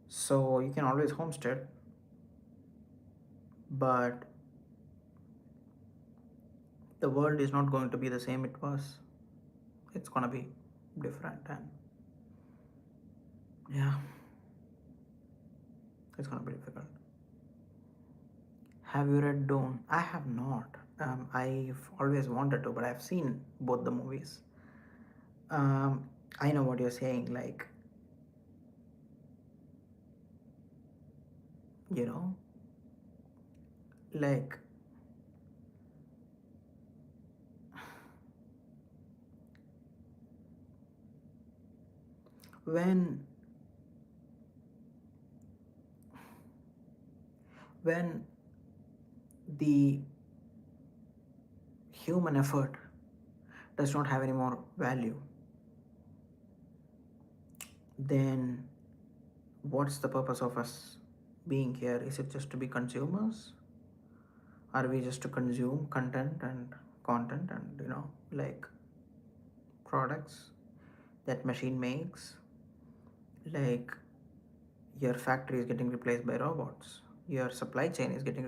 So you can always homestead, but the world is not going to be the same it was. It's gonna be different, and yeah, it's gonna be difficult. Have you read Dune? I have not. I've always wanted to, but I've seen both the movies. I know what you're saying. Like, you know, like when when the human effort does not have any more value, then what's the purpose of us being here? Is it just to be consumers? Are we just to consume content and like products that machine makes? Like, your factory is getting replaced by robots, your supply chain is getting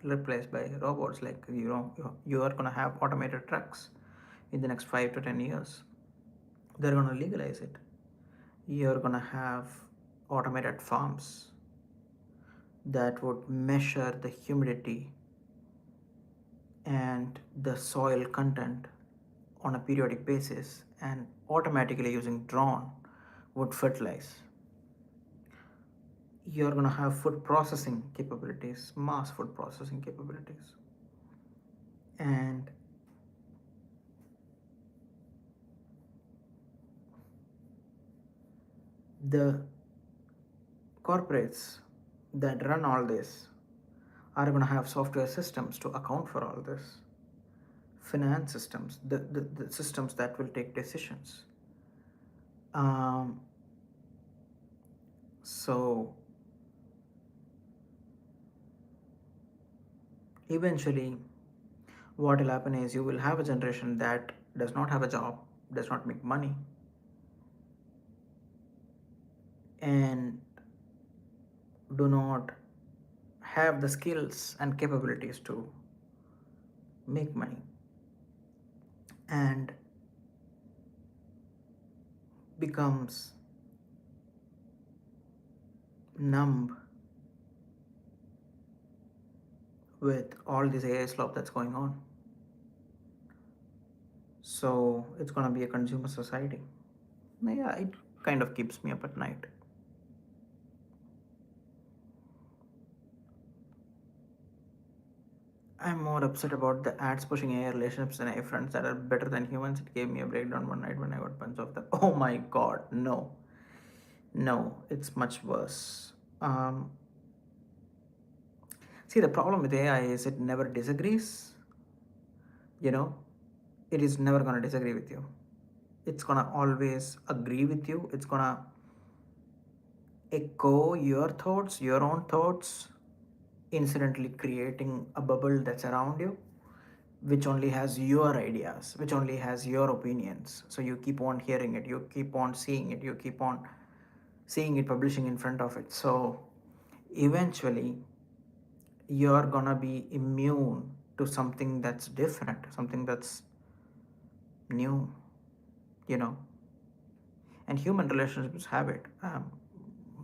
replaced by robots. Like, you are going to have automated trucks in the next 5 to 10 years. They're going to legalize it. You're going to have automated farms that would measure the humidity and the soil content on a periodic basis, and automatically using drone would fertilize. You're going to have food processing capabilities, mass food processing capabilities. And the corporates that run all this are going to have software systems to account for all this. Finance systems, the systems that will take decisions. Um, so eventually, what will happen is you will have a generation that does not have a job, does not make money, and do not have the skills and capabilities to make money, and becomes numb with all this AI slop that's going on. So it's gonna be a consumer society. Yeah, it kind of keeps me up at night. I'm more upset about the ads pushing AI relationships and AI friends that are better than humans. It gave me a breakdown one night when I got a bunch of them. Oh my god, no. No, it's much worse. See, the problem with AI is it never disagrees. You know, it is never gonna disagree with you. It's gonna always agree with you. It's gonna echo your thoughts, your own thoughts, incidentally creating a bubble that's around you, which only has your ideas, which only has your opinions. So you keep on hearing it, you keep on seeing it, you keep on seeing it publishing in front of it. So eventually you're gonna be immune to something that's different, something that's new, you know. And human relationships have it.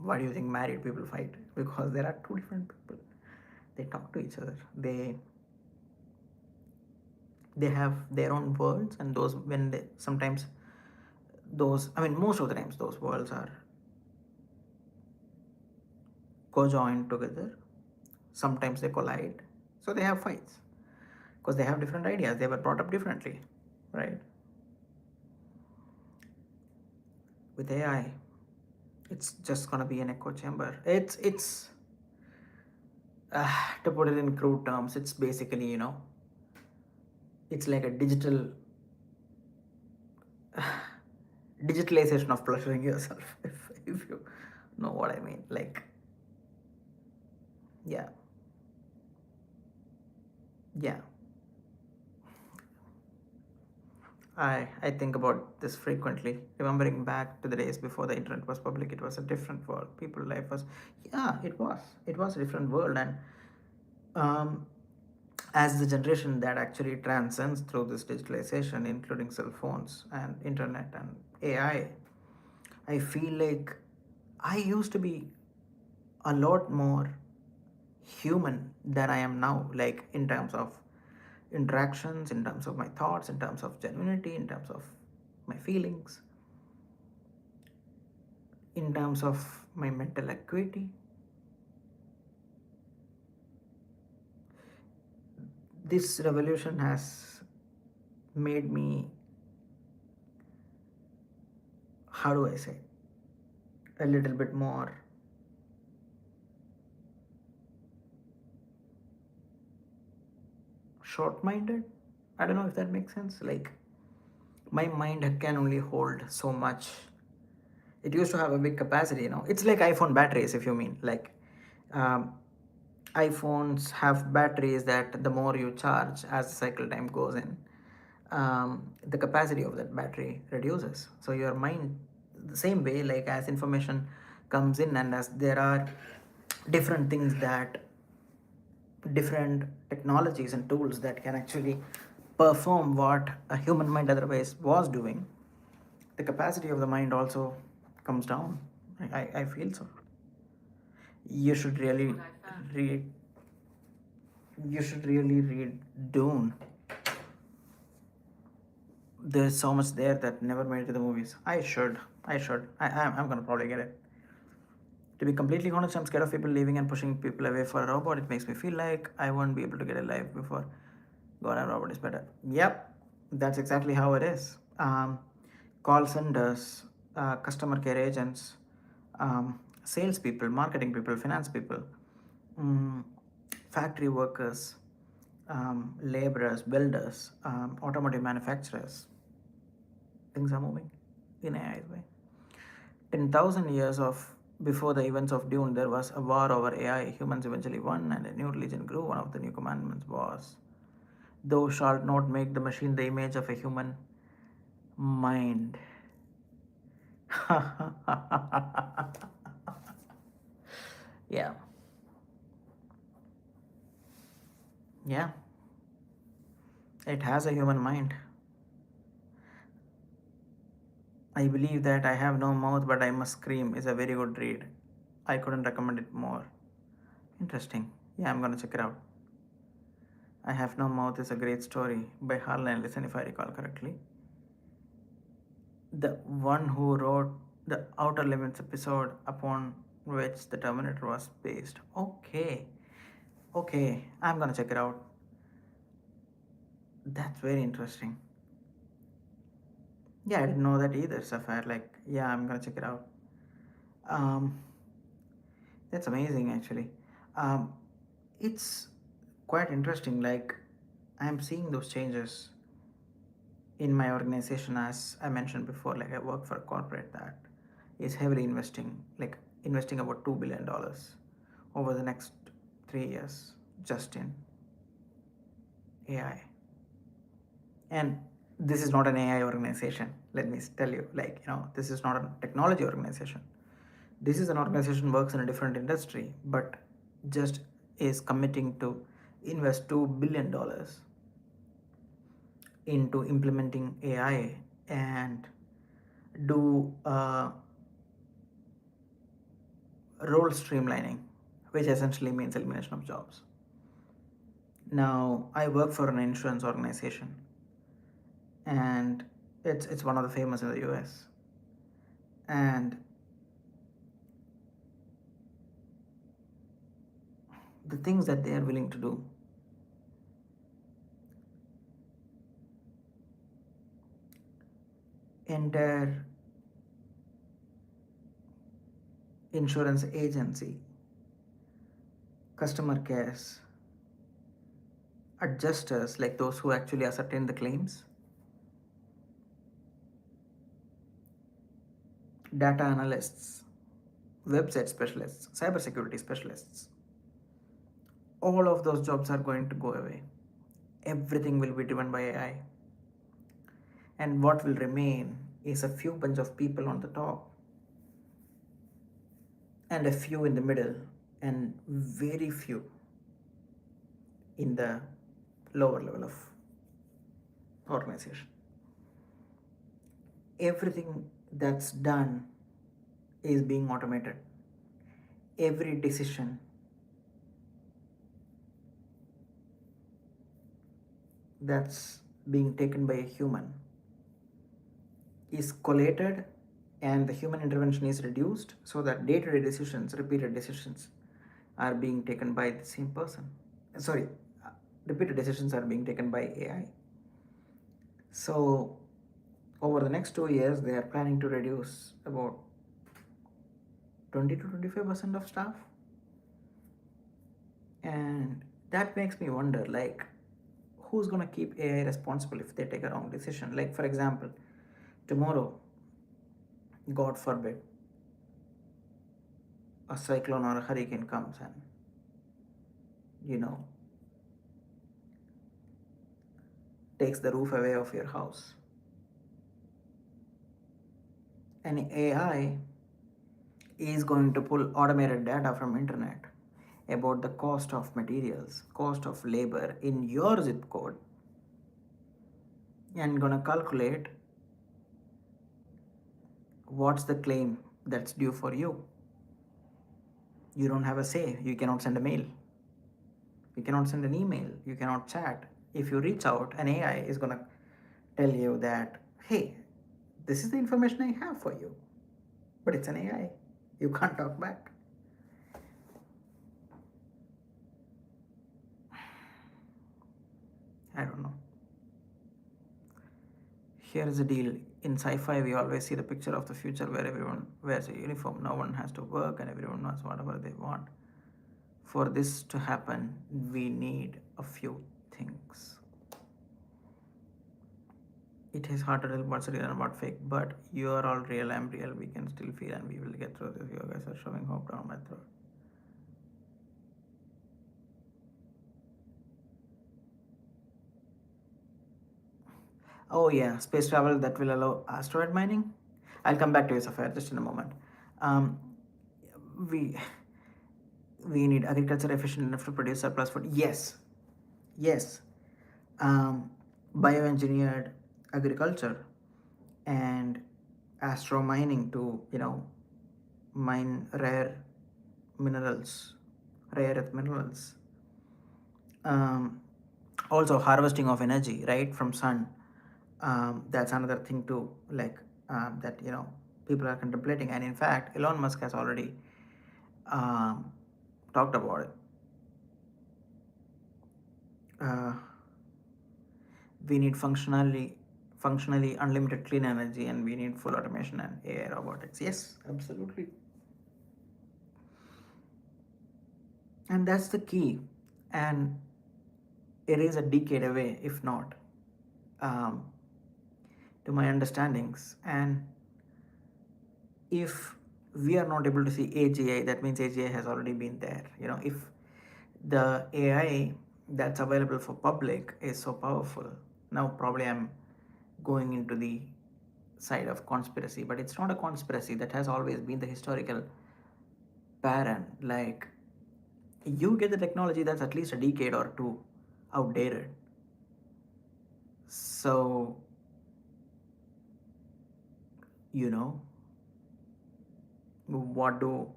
Why do you think married people fight? Because there are two different people. They talk to each other. They have their own worlds, and those when they sometimes those I mean most of the times those worlds are co-joined together. Sometimes they collide, so they have fights because they have different ideas. They were brought up differently, right? With AI, it's just gonna be an echo chamber. To put it in crude terms, it's basically, it's like a digitalization of pleasuring yourself, if you know what I mean. Like, yeah, yeah. I think about this frequently, remembering back to the days before the internet was public. It was a different world. People life was, yeah, it was a different world. And um, as the generation that actually transcends through this digitalization, including cell phones and internet and AI, I feel like I used to be a lot more human than I am now, like in terms of interactions, in terms of my thoughts, in terms of genuinity, in terms of my feelings, in terms of my mental acuity. This revolution has made me, how do I say, a little bit more short minded. I don't know if that makes sense. Like, my mind can only hold so much. It used to have a big capacity, It's like iPhone batteries, if you mean. Like, um, iPhones have batteries that the more you charge as the cycle time goes in, the capacity of that battery reduces. So your mind, the same way, like as information comes in and as there are different things that different technologies and tools that can actually perform what a human mind otherwise was doing, the capacity of the mind also comes down. I feel so. You should really read. You should really read Dune. There's so much there that never made it to the movies. I should. I'm gonna probably get it. To be completely honest, I'm scared of people leaving and pushing people away for a robot. It makes me feel like I won't be able to get a life before God and robot is better. Yep, that's exactly how it is. Call centers, customer care agents, salespeople, marketing people, finance people, mm, factory workers, laborers, builders, automotive manufacturers. Things are moving in AI's way. 10,000 years of before the events of Dune, there was a war over AI. Humans eventually won, and a new religion grew. One of the new commandments was, "Thou shalt not make the machine the image of a human mind." Yeah, yeah, it has a human mind. I believe that I have no mouth, but I must scream is a very good read. I couldn't recommend it more. Interesting. Yeah, I'm gonna check it out. I Have No Mouth is a great story by Harlan Ellison, if I recall correctly. The one who wrote the Outer Limits episode upon which the Terminator was based. Okay, okay, I'm gonna check it out. That's very interesting. Yeah, I didn't know that either, Sapphire. Like, yeah, I'm gonna check it out. Um, that's amazing, actually. Um, it's quite interesting. Like, I'm seeing those changes in my organization. As I mentioned before, like I work for a corporate that is heavily investing about $2 billion over the next 3 years just in AI. And this is not an AI organization, let me tell you, this is not a technology organization. This is an organization works in a different industry, but just is committing to invest $2 billion into implementing AI and do role streamlining, which essentially means elimination of jobs. Now, I work for an insurance organization, and it's one of the famous in the US. And the things that they are willing to do, entire insurance agency, customer cares, adjusters, like those who actually ascertain the claims, data analysts, website specialists, cybersecurity specialists, all of those jobs are going to go away. Everything will be driven by AI. And what will remain is a few bunch of people on the top and a few in the middle and very few in the lower level of organization. Everything that's done is being automated. Every decision that's being taken by a human is collated, and the human intervention is reduced so that day-to-day decisions, repeated decisions, are being taken by the same person. Sorry, repeated decisions are being taken by AI. So over the next 2 years, they are planning to reduce about 20 to 25% of staff. And that makes me wonder, like, who's going to keep AI responsible if they take a wrong decision? Like, for example, tomorrow, God forbid, a cyclone or a hurricane comes and, takes the roof away of your house. And AI is going to pull automated data from internet about the cost of materials, cost of labor in your zip code, and gonna calculate what's the claim that's due for you. You don't have a say. You cannot send a mail. You cannot send an email. You cannot chat. If you reach out, an AI is gonna tell you that, hey, this is the information I have for you. But it's an AI. You can't talk back. I don't know. Here's the deal. In sci-fi, we always see the picture of the future where everyone wears a uniform. No one has to work and everyone knows whatever they want. For this to happen, we need a few things. It is hard to tell what's real and what's fake, but you are all real, I'm real, we can still feel and we will get through this. You guys are shoving hope down my throat. Oh yeah, space travel that will allow asteroid mining. I'll come back to you, Safar, just in a moment. We need agriculture efficient enough to produce surplus food. Yes. Bioengineered agriculture and astro mining to mine rare earth minerals. Also harvesting of energy right from sun. That's another thing too, that people are contemplating, and in fact Elon Musk has already talked about it. We need functionally unlimited clean energy, and we need full automation and AI robotics. Yes, absolutely. And that's the key. And it is a decade away, if not, to my understandings. And if we are not able to see AGI, that means AGI has already been there. If the AI that's available for public is so powerful, Now probably I'm going into the side of conspiracy, but it's not a conspiracy. That has always been the historical pattern. Like, you get the technology that's at least a decade or two outdated. So, you know, what do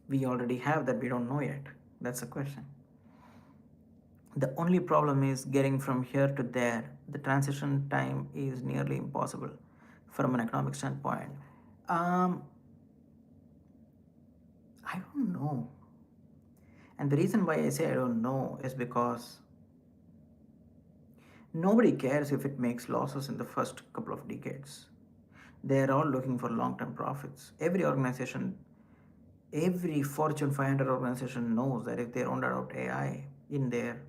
we already have that we don't know yet? That's the question. The only problem is getting from here to there. The transition time is nearly impossible from an economic standpoint. Um, I don't know. And the reason why I say I don't know is because nobody cares if it makes losses in the first couple of decades. They're all looking for long term profits. Every organization, every Fortune 500 organization knows that if they don't adopt AI in their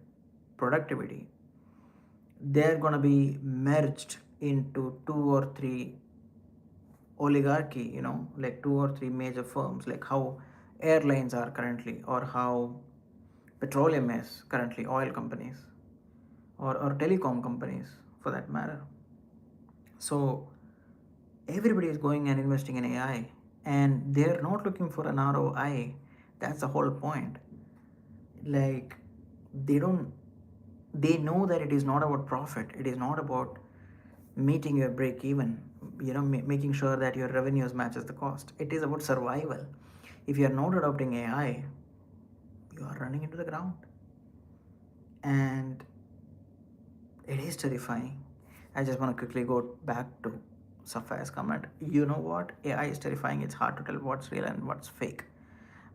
productivity, they're going to be merged into two or three oligarchy, like two or three major firms, like how airlines are currently, or how petroleum is currently, oil companies, or telecom companies for that matter. So everybody is going and investing in AI, and they're not looking for an ROI. That's the whole point. Like, they don't, they know that it is not about profit, it is not about meeting your break even, making sure that your revenues matches the cost. It is about survival. If you are not adopting AI, you are running into the ground, and it is terrifying. I just want to quickly go back to Safia's comment. You know what? AI is terrifying. It's hard to tell what's real and what's fake.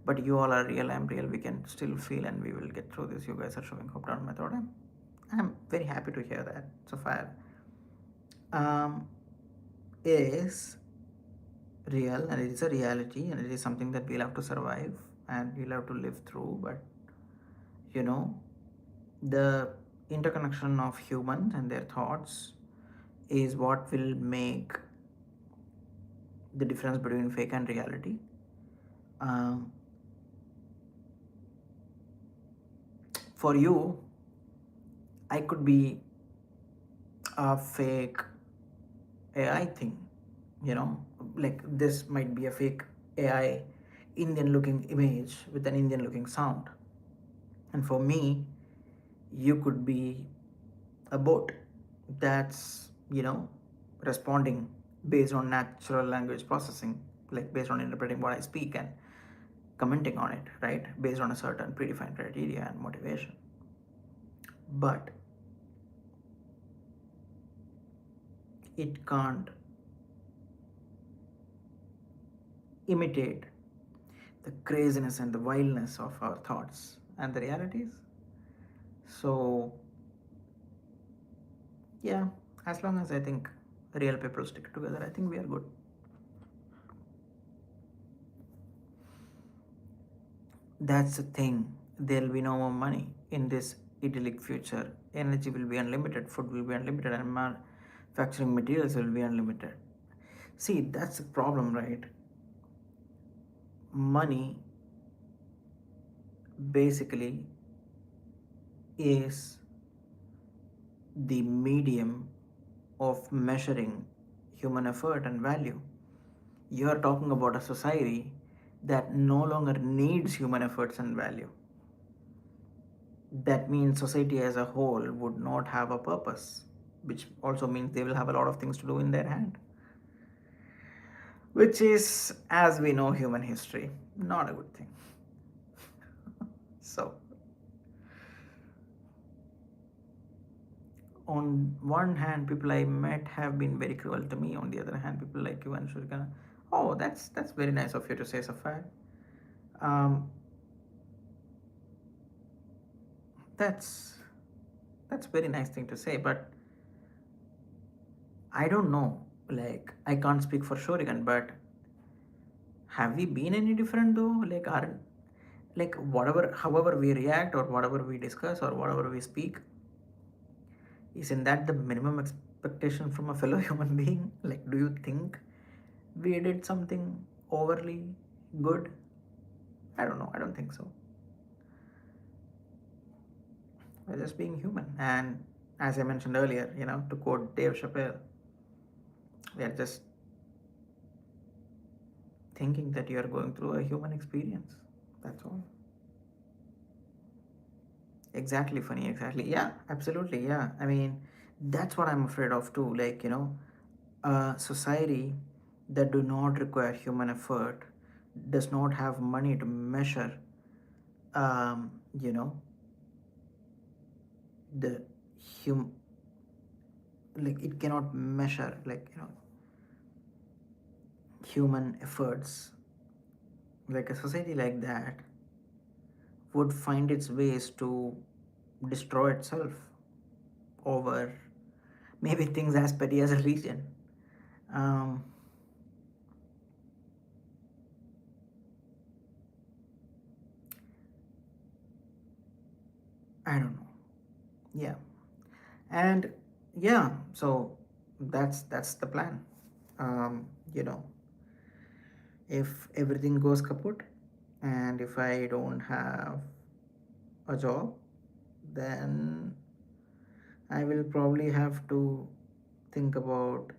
But you all are real, I'm real. We can still feel, and we will get through this. You guys are showing hope down my throat. I'm very happy to hear that, Safia. Um, is real, and it is a reality, and it is something that we'll have to survive and we'll have to live through. But you know, the interconnection of humans and their thoughts is what will make the difference between fake and reality. Um, for you, I could be a fake AI thing, like this might be a fake AI Indian looking image with an Indian looking sound. And for me, you could be a bot that's, responding based on natural language processing, like based on interpreting what I speak and commenting on it, right? Based on a certain predefined criteria and motivation. But it can't imitate the craziness and the wildness of our thoughts and the realities. So, yeah, as long as I think real people stick together, I think we are good. That's the thing. There'll be no more money in this idyllic future. Energy will be unlimited, food will be unlimited, and manufacturing materials will be unlimited. See, that's the problem, right? Money basically is the medium of measuring human effort and value. You are talking about a society that no longer needs human efforts and value. That means society as a whole would not have a purpose, which also means they will have a lot of things to do in their hand, which is, as we know, human history, not a good thing. So, on one hand, people I met have been very cruel to me. On the other hand, people like you and Shurikana, oh, that's very nice of you to say, Safar. Um, that's that's very nice thing to say, but I don't know. Like, I can't speak for Shurikan, but have we been any different though? Like, aren't, like, whatever, however we react, or whatever we discuss, or whatever we speak, isn't that the minimum expectation from a fellow human being? Like, do you think we did something overly good? I don't know. I don't think so. We're just being human, and As I mentioned earlier, to quote Dave Chappelle, we are just thinking that you are going through a human experience. That's all. Exactly, funny, exactly. Yeah, absolutely. Yeah. I mean, that's what I'm afraid of too. Like, a society that do not require human effort, does not have money to measure, um, you know, the hum like it cannot measure, like, human efforts. Like a society like that would find its ways to destroy itself over maybe things as petty as a religion. Um, I don't know. Yeah, and yeah, so that's the plan. Um, you know, if everything goes kaput, and if I don't have a job, then I will probably have to think about.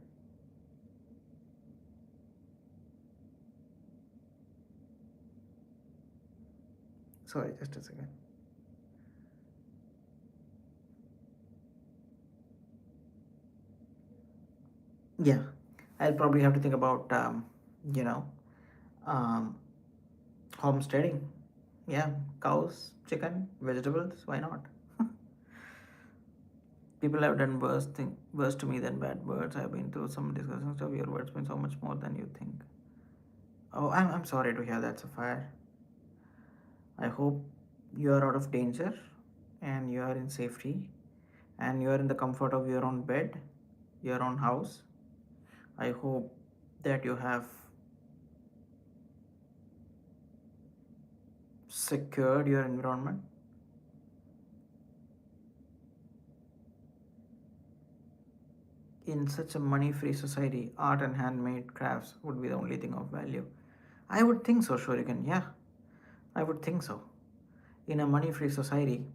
Sorry, just a second. Yeah, I'll probably have to think about, you know, um, homesteading. Yeah, cows, chicken, vegetables. Why not? People have done worse to me than bad words. I've been through some discussions of your words mean so much more than you think. Oh, I'm sorry to hear that, Sapphire. I hope you are out of danger and you are in safety and you are in the comfort of your own bed, your own house. I hope that you have secured your environment. In such a money free society, art and handmade crafts would be the only thing of value. I would think so, Shuriken. Yeah, I would think so. In a money free society,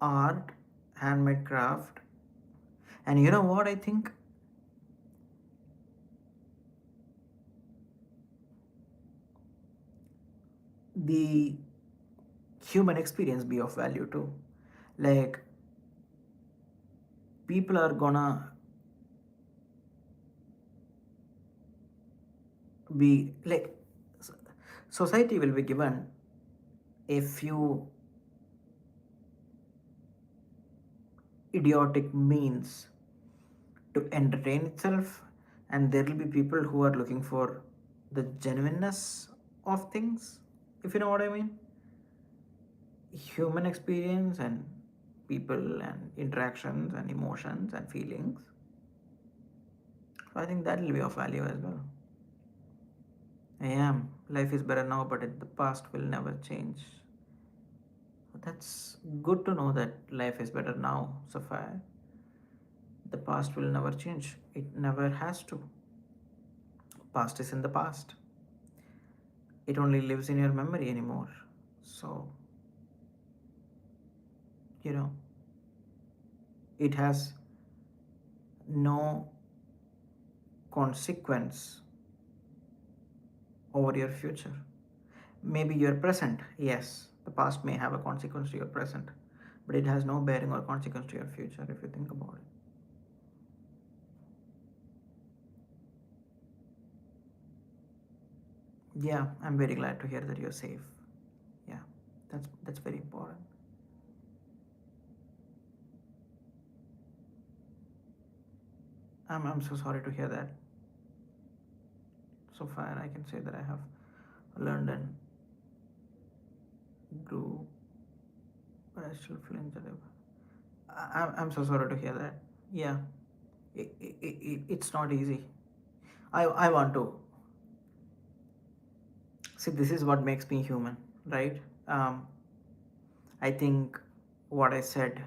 art, handmade craft, and you know what I think? The human experience be of value too. Like, people are gonna be like, society will be given a few idiotic means to entertain itself, and there will be people who are looking for the genuineness of things, if you know what I mean. Human experience and people and interactions and emotions and feelings. So I think that will be of value as well. I am. Life is better now, but the past will never change. So that's good to know that life is better now, Sapphire. The past will never change. It never has to. Past is in the past. It only lives in your memory anymore. So, you know, it has no consequence over your future. Maybe your present, yes, the past may have a consequence to your present, but it has no bearing or consequence to your future if you think about it. Yeah, I'm very glad to hear that you're safe. Yeah, that's very important. I'm so sorry to hear that. So far, I can say that I have learned and grew, but I still feel injured. I'm so sorry to hear that. Yeah, it's not easy. I want to see, this is what makes me human, right? Um, I think what I said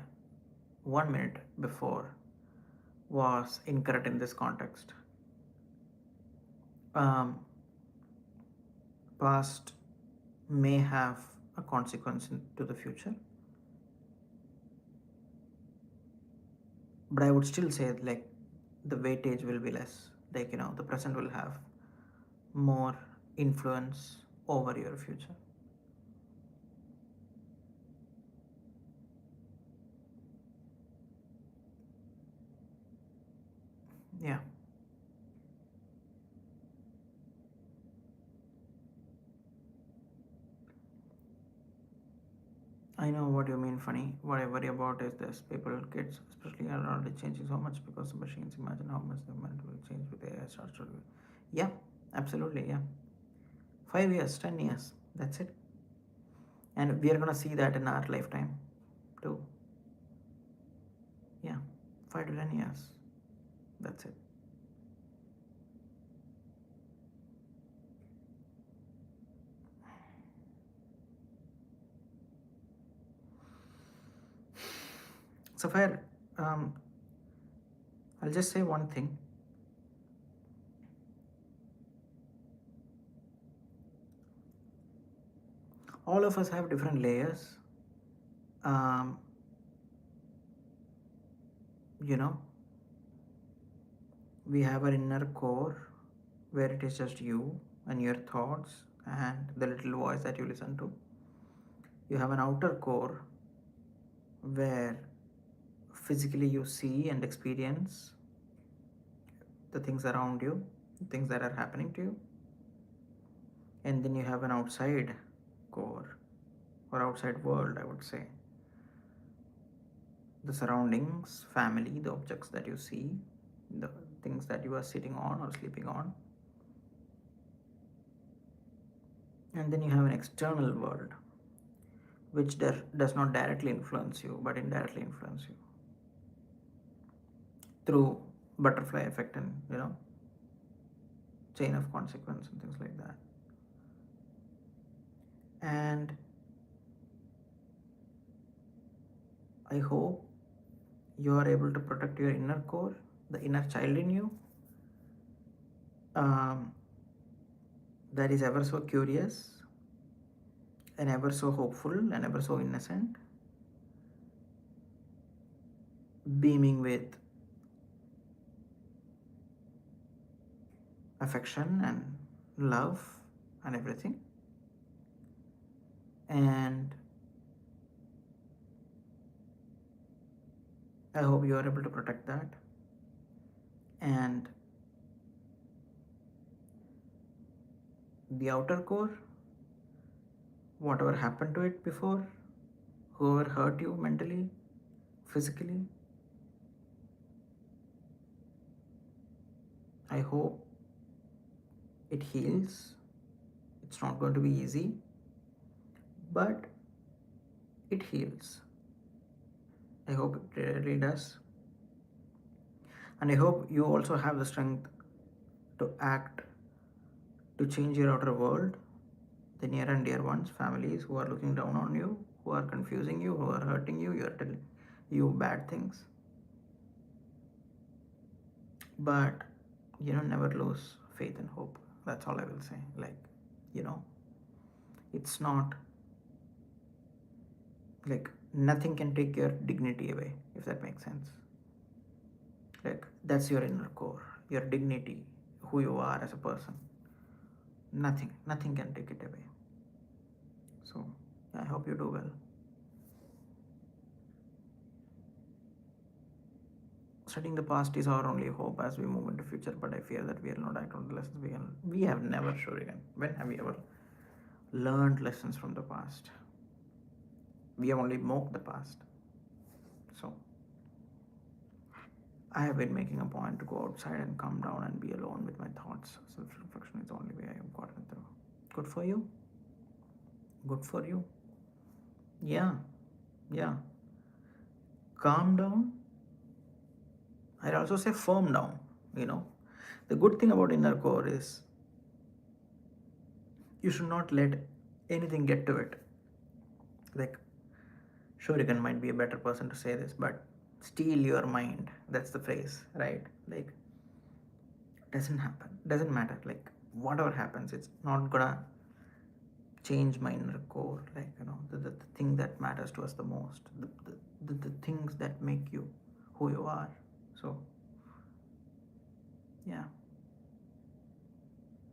1 minute before was incorrect in this context. Um, Past may have a consequence to the future, But I would still say like the weightage will be less. Like, the present will have more influence over your future. Yeah. I know what you mean, funny. What I worry about is this: people, kids, especially, are already changing so much because the machines. Imagine how much the mind will change with AI starts to do. Yeah, absolutely. Yeah, 5 years, 10 years. That's it, and we are gonna see that in our lifetime, too. Yeah, 5 to 10 years. That's it. So, fair. Um, I'll just say one thing. All of us have different layers. Um, you know, we have an inner core where it is just you and your thoughts and the little voice that you listen to. You have an outer core where physically you see and experience the things around you, the things that are happening to you. And then you have an outside core or outside world, I would say. The surroundings, family, the objects that you see, the things that you are sitting on or sleeping on. And then you have an external world which does not directly influence you but indirectly influence you through butterfly effect and chain of consequence and things like that. And I hope you are able to protect your inner core, the inner child in you, um, that is ever so curious and ever so hopeful and ever so innocent, beaming with affection and love and everything. And I hope you are able to protect that. And the outer core, whatever happened to it before, whoever hurt you mentally, physically, I hope it heals. It's not going to be easy, but it heals. I hope it really does. And I hope you also have the strength to act to change your outer world, the near and dear ones, families who are looking down on you, who are confusing you, who are hurting you, you are telling you bad things. But never lose faith and hope. That's all I will say. Like, you know, it's not like nothing can take your dignity away, if that makes sense. Like, that's your inner core, your dignity, who you are as a person. Nothing can take it away. So, I hope you do well. Studying the past is our only hope as we move into future, but I fear that we will not act on the lessons we have never sure again. When have we ever learned lessons from the past? We have only mocked the past. So I have been making a point to go outside and calm down and be alone with my thoughts. Self-reflection is the only way I have gotten through. Good for you. Good for you. Yeah. Yeah. Calm down. I'd also say firm down. The good thing about inner core is you should not let anything get to it. Like, Shuriken might be a better person to say this, but steal your mind. That's the phrase, right? Like, doesn't happen. Doesn't matter. Like, whatever happens, it's not gonna change my inner core. Like, the thing that matters to us the most, the things that make you who you are. So, yeah,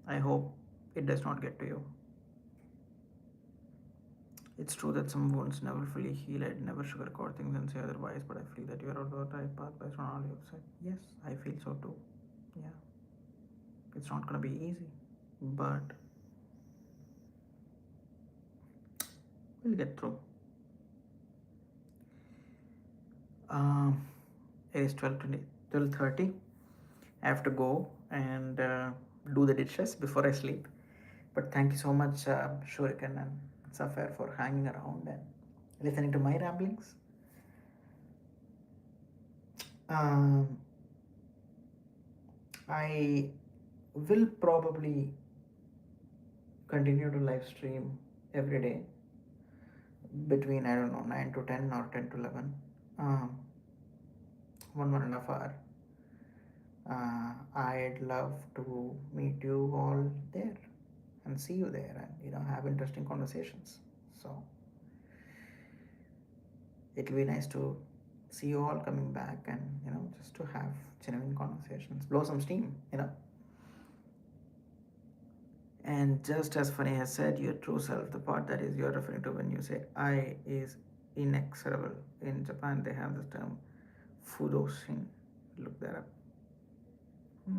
I hope it does not get to you. It's true that some wounds never fully heal. I'd never sugarcoat things and say otherwise, but I feel that you are on the right path based on all you've said. Yes, I feel so too. Yeah, it's not gonna be easy, but we'll get through. Um, it is 12:30. I have to go and do the dishes before I sleep. But thank you so much, Shurikan and Safar, for hanging around and listening to my ramblings. Um, I will probably continue to live stream every day between, I don't know, 9 to 10 or 10 to 11. 1.5 hour. I'd love to meet you all there and see you there and have interesting conversations. So it'll be nice to see you all coming back and just to have genuine conversations, blow some steam. And just as Funny has said, your true self, the part that is you're referring to when you say I is inexorable. In Japan, they have this term fudoshin. Look that up. Hmm.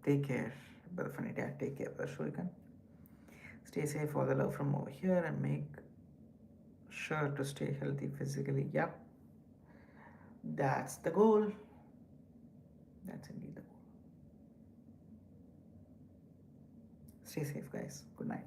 Take care, Brother Funny Dad. Take care, Brother Shurikan. Stay safe, all the love from over here, and make sure to stay healthy physically. Yep, that's the goal. That's indeed the goal. Stay safe, guys. Good night.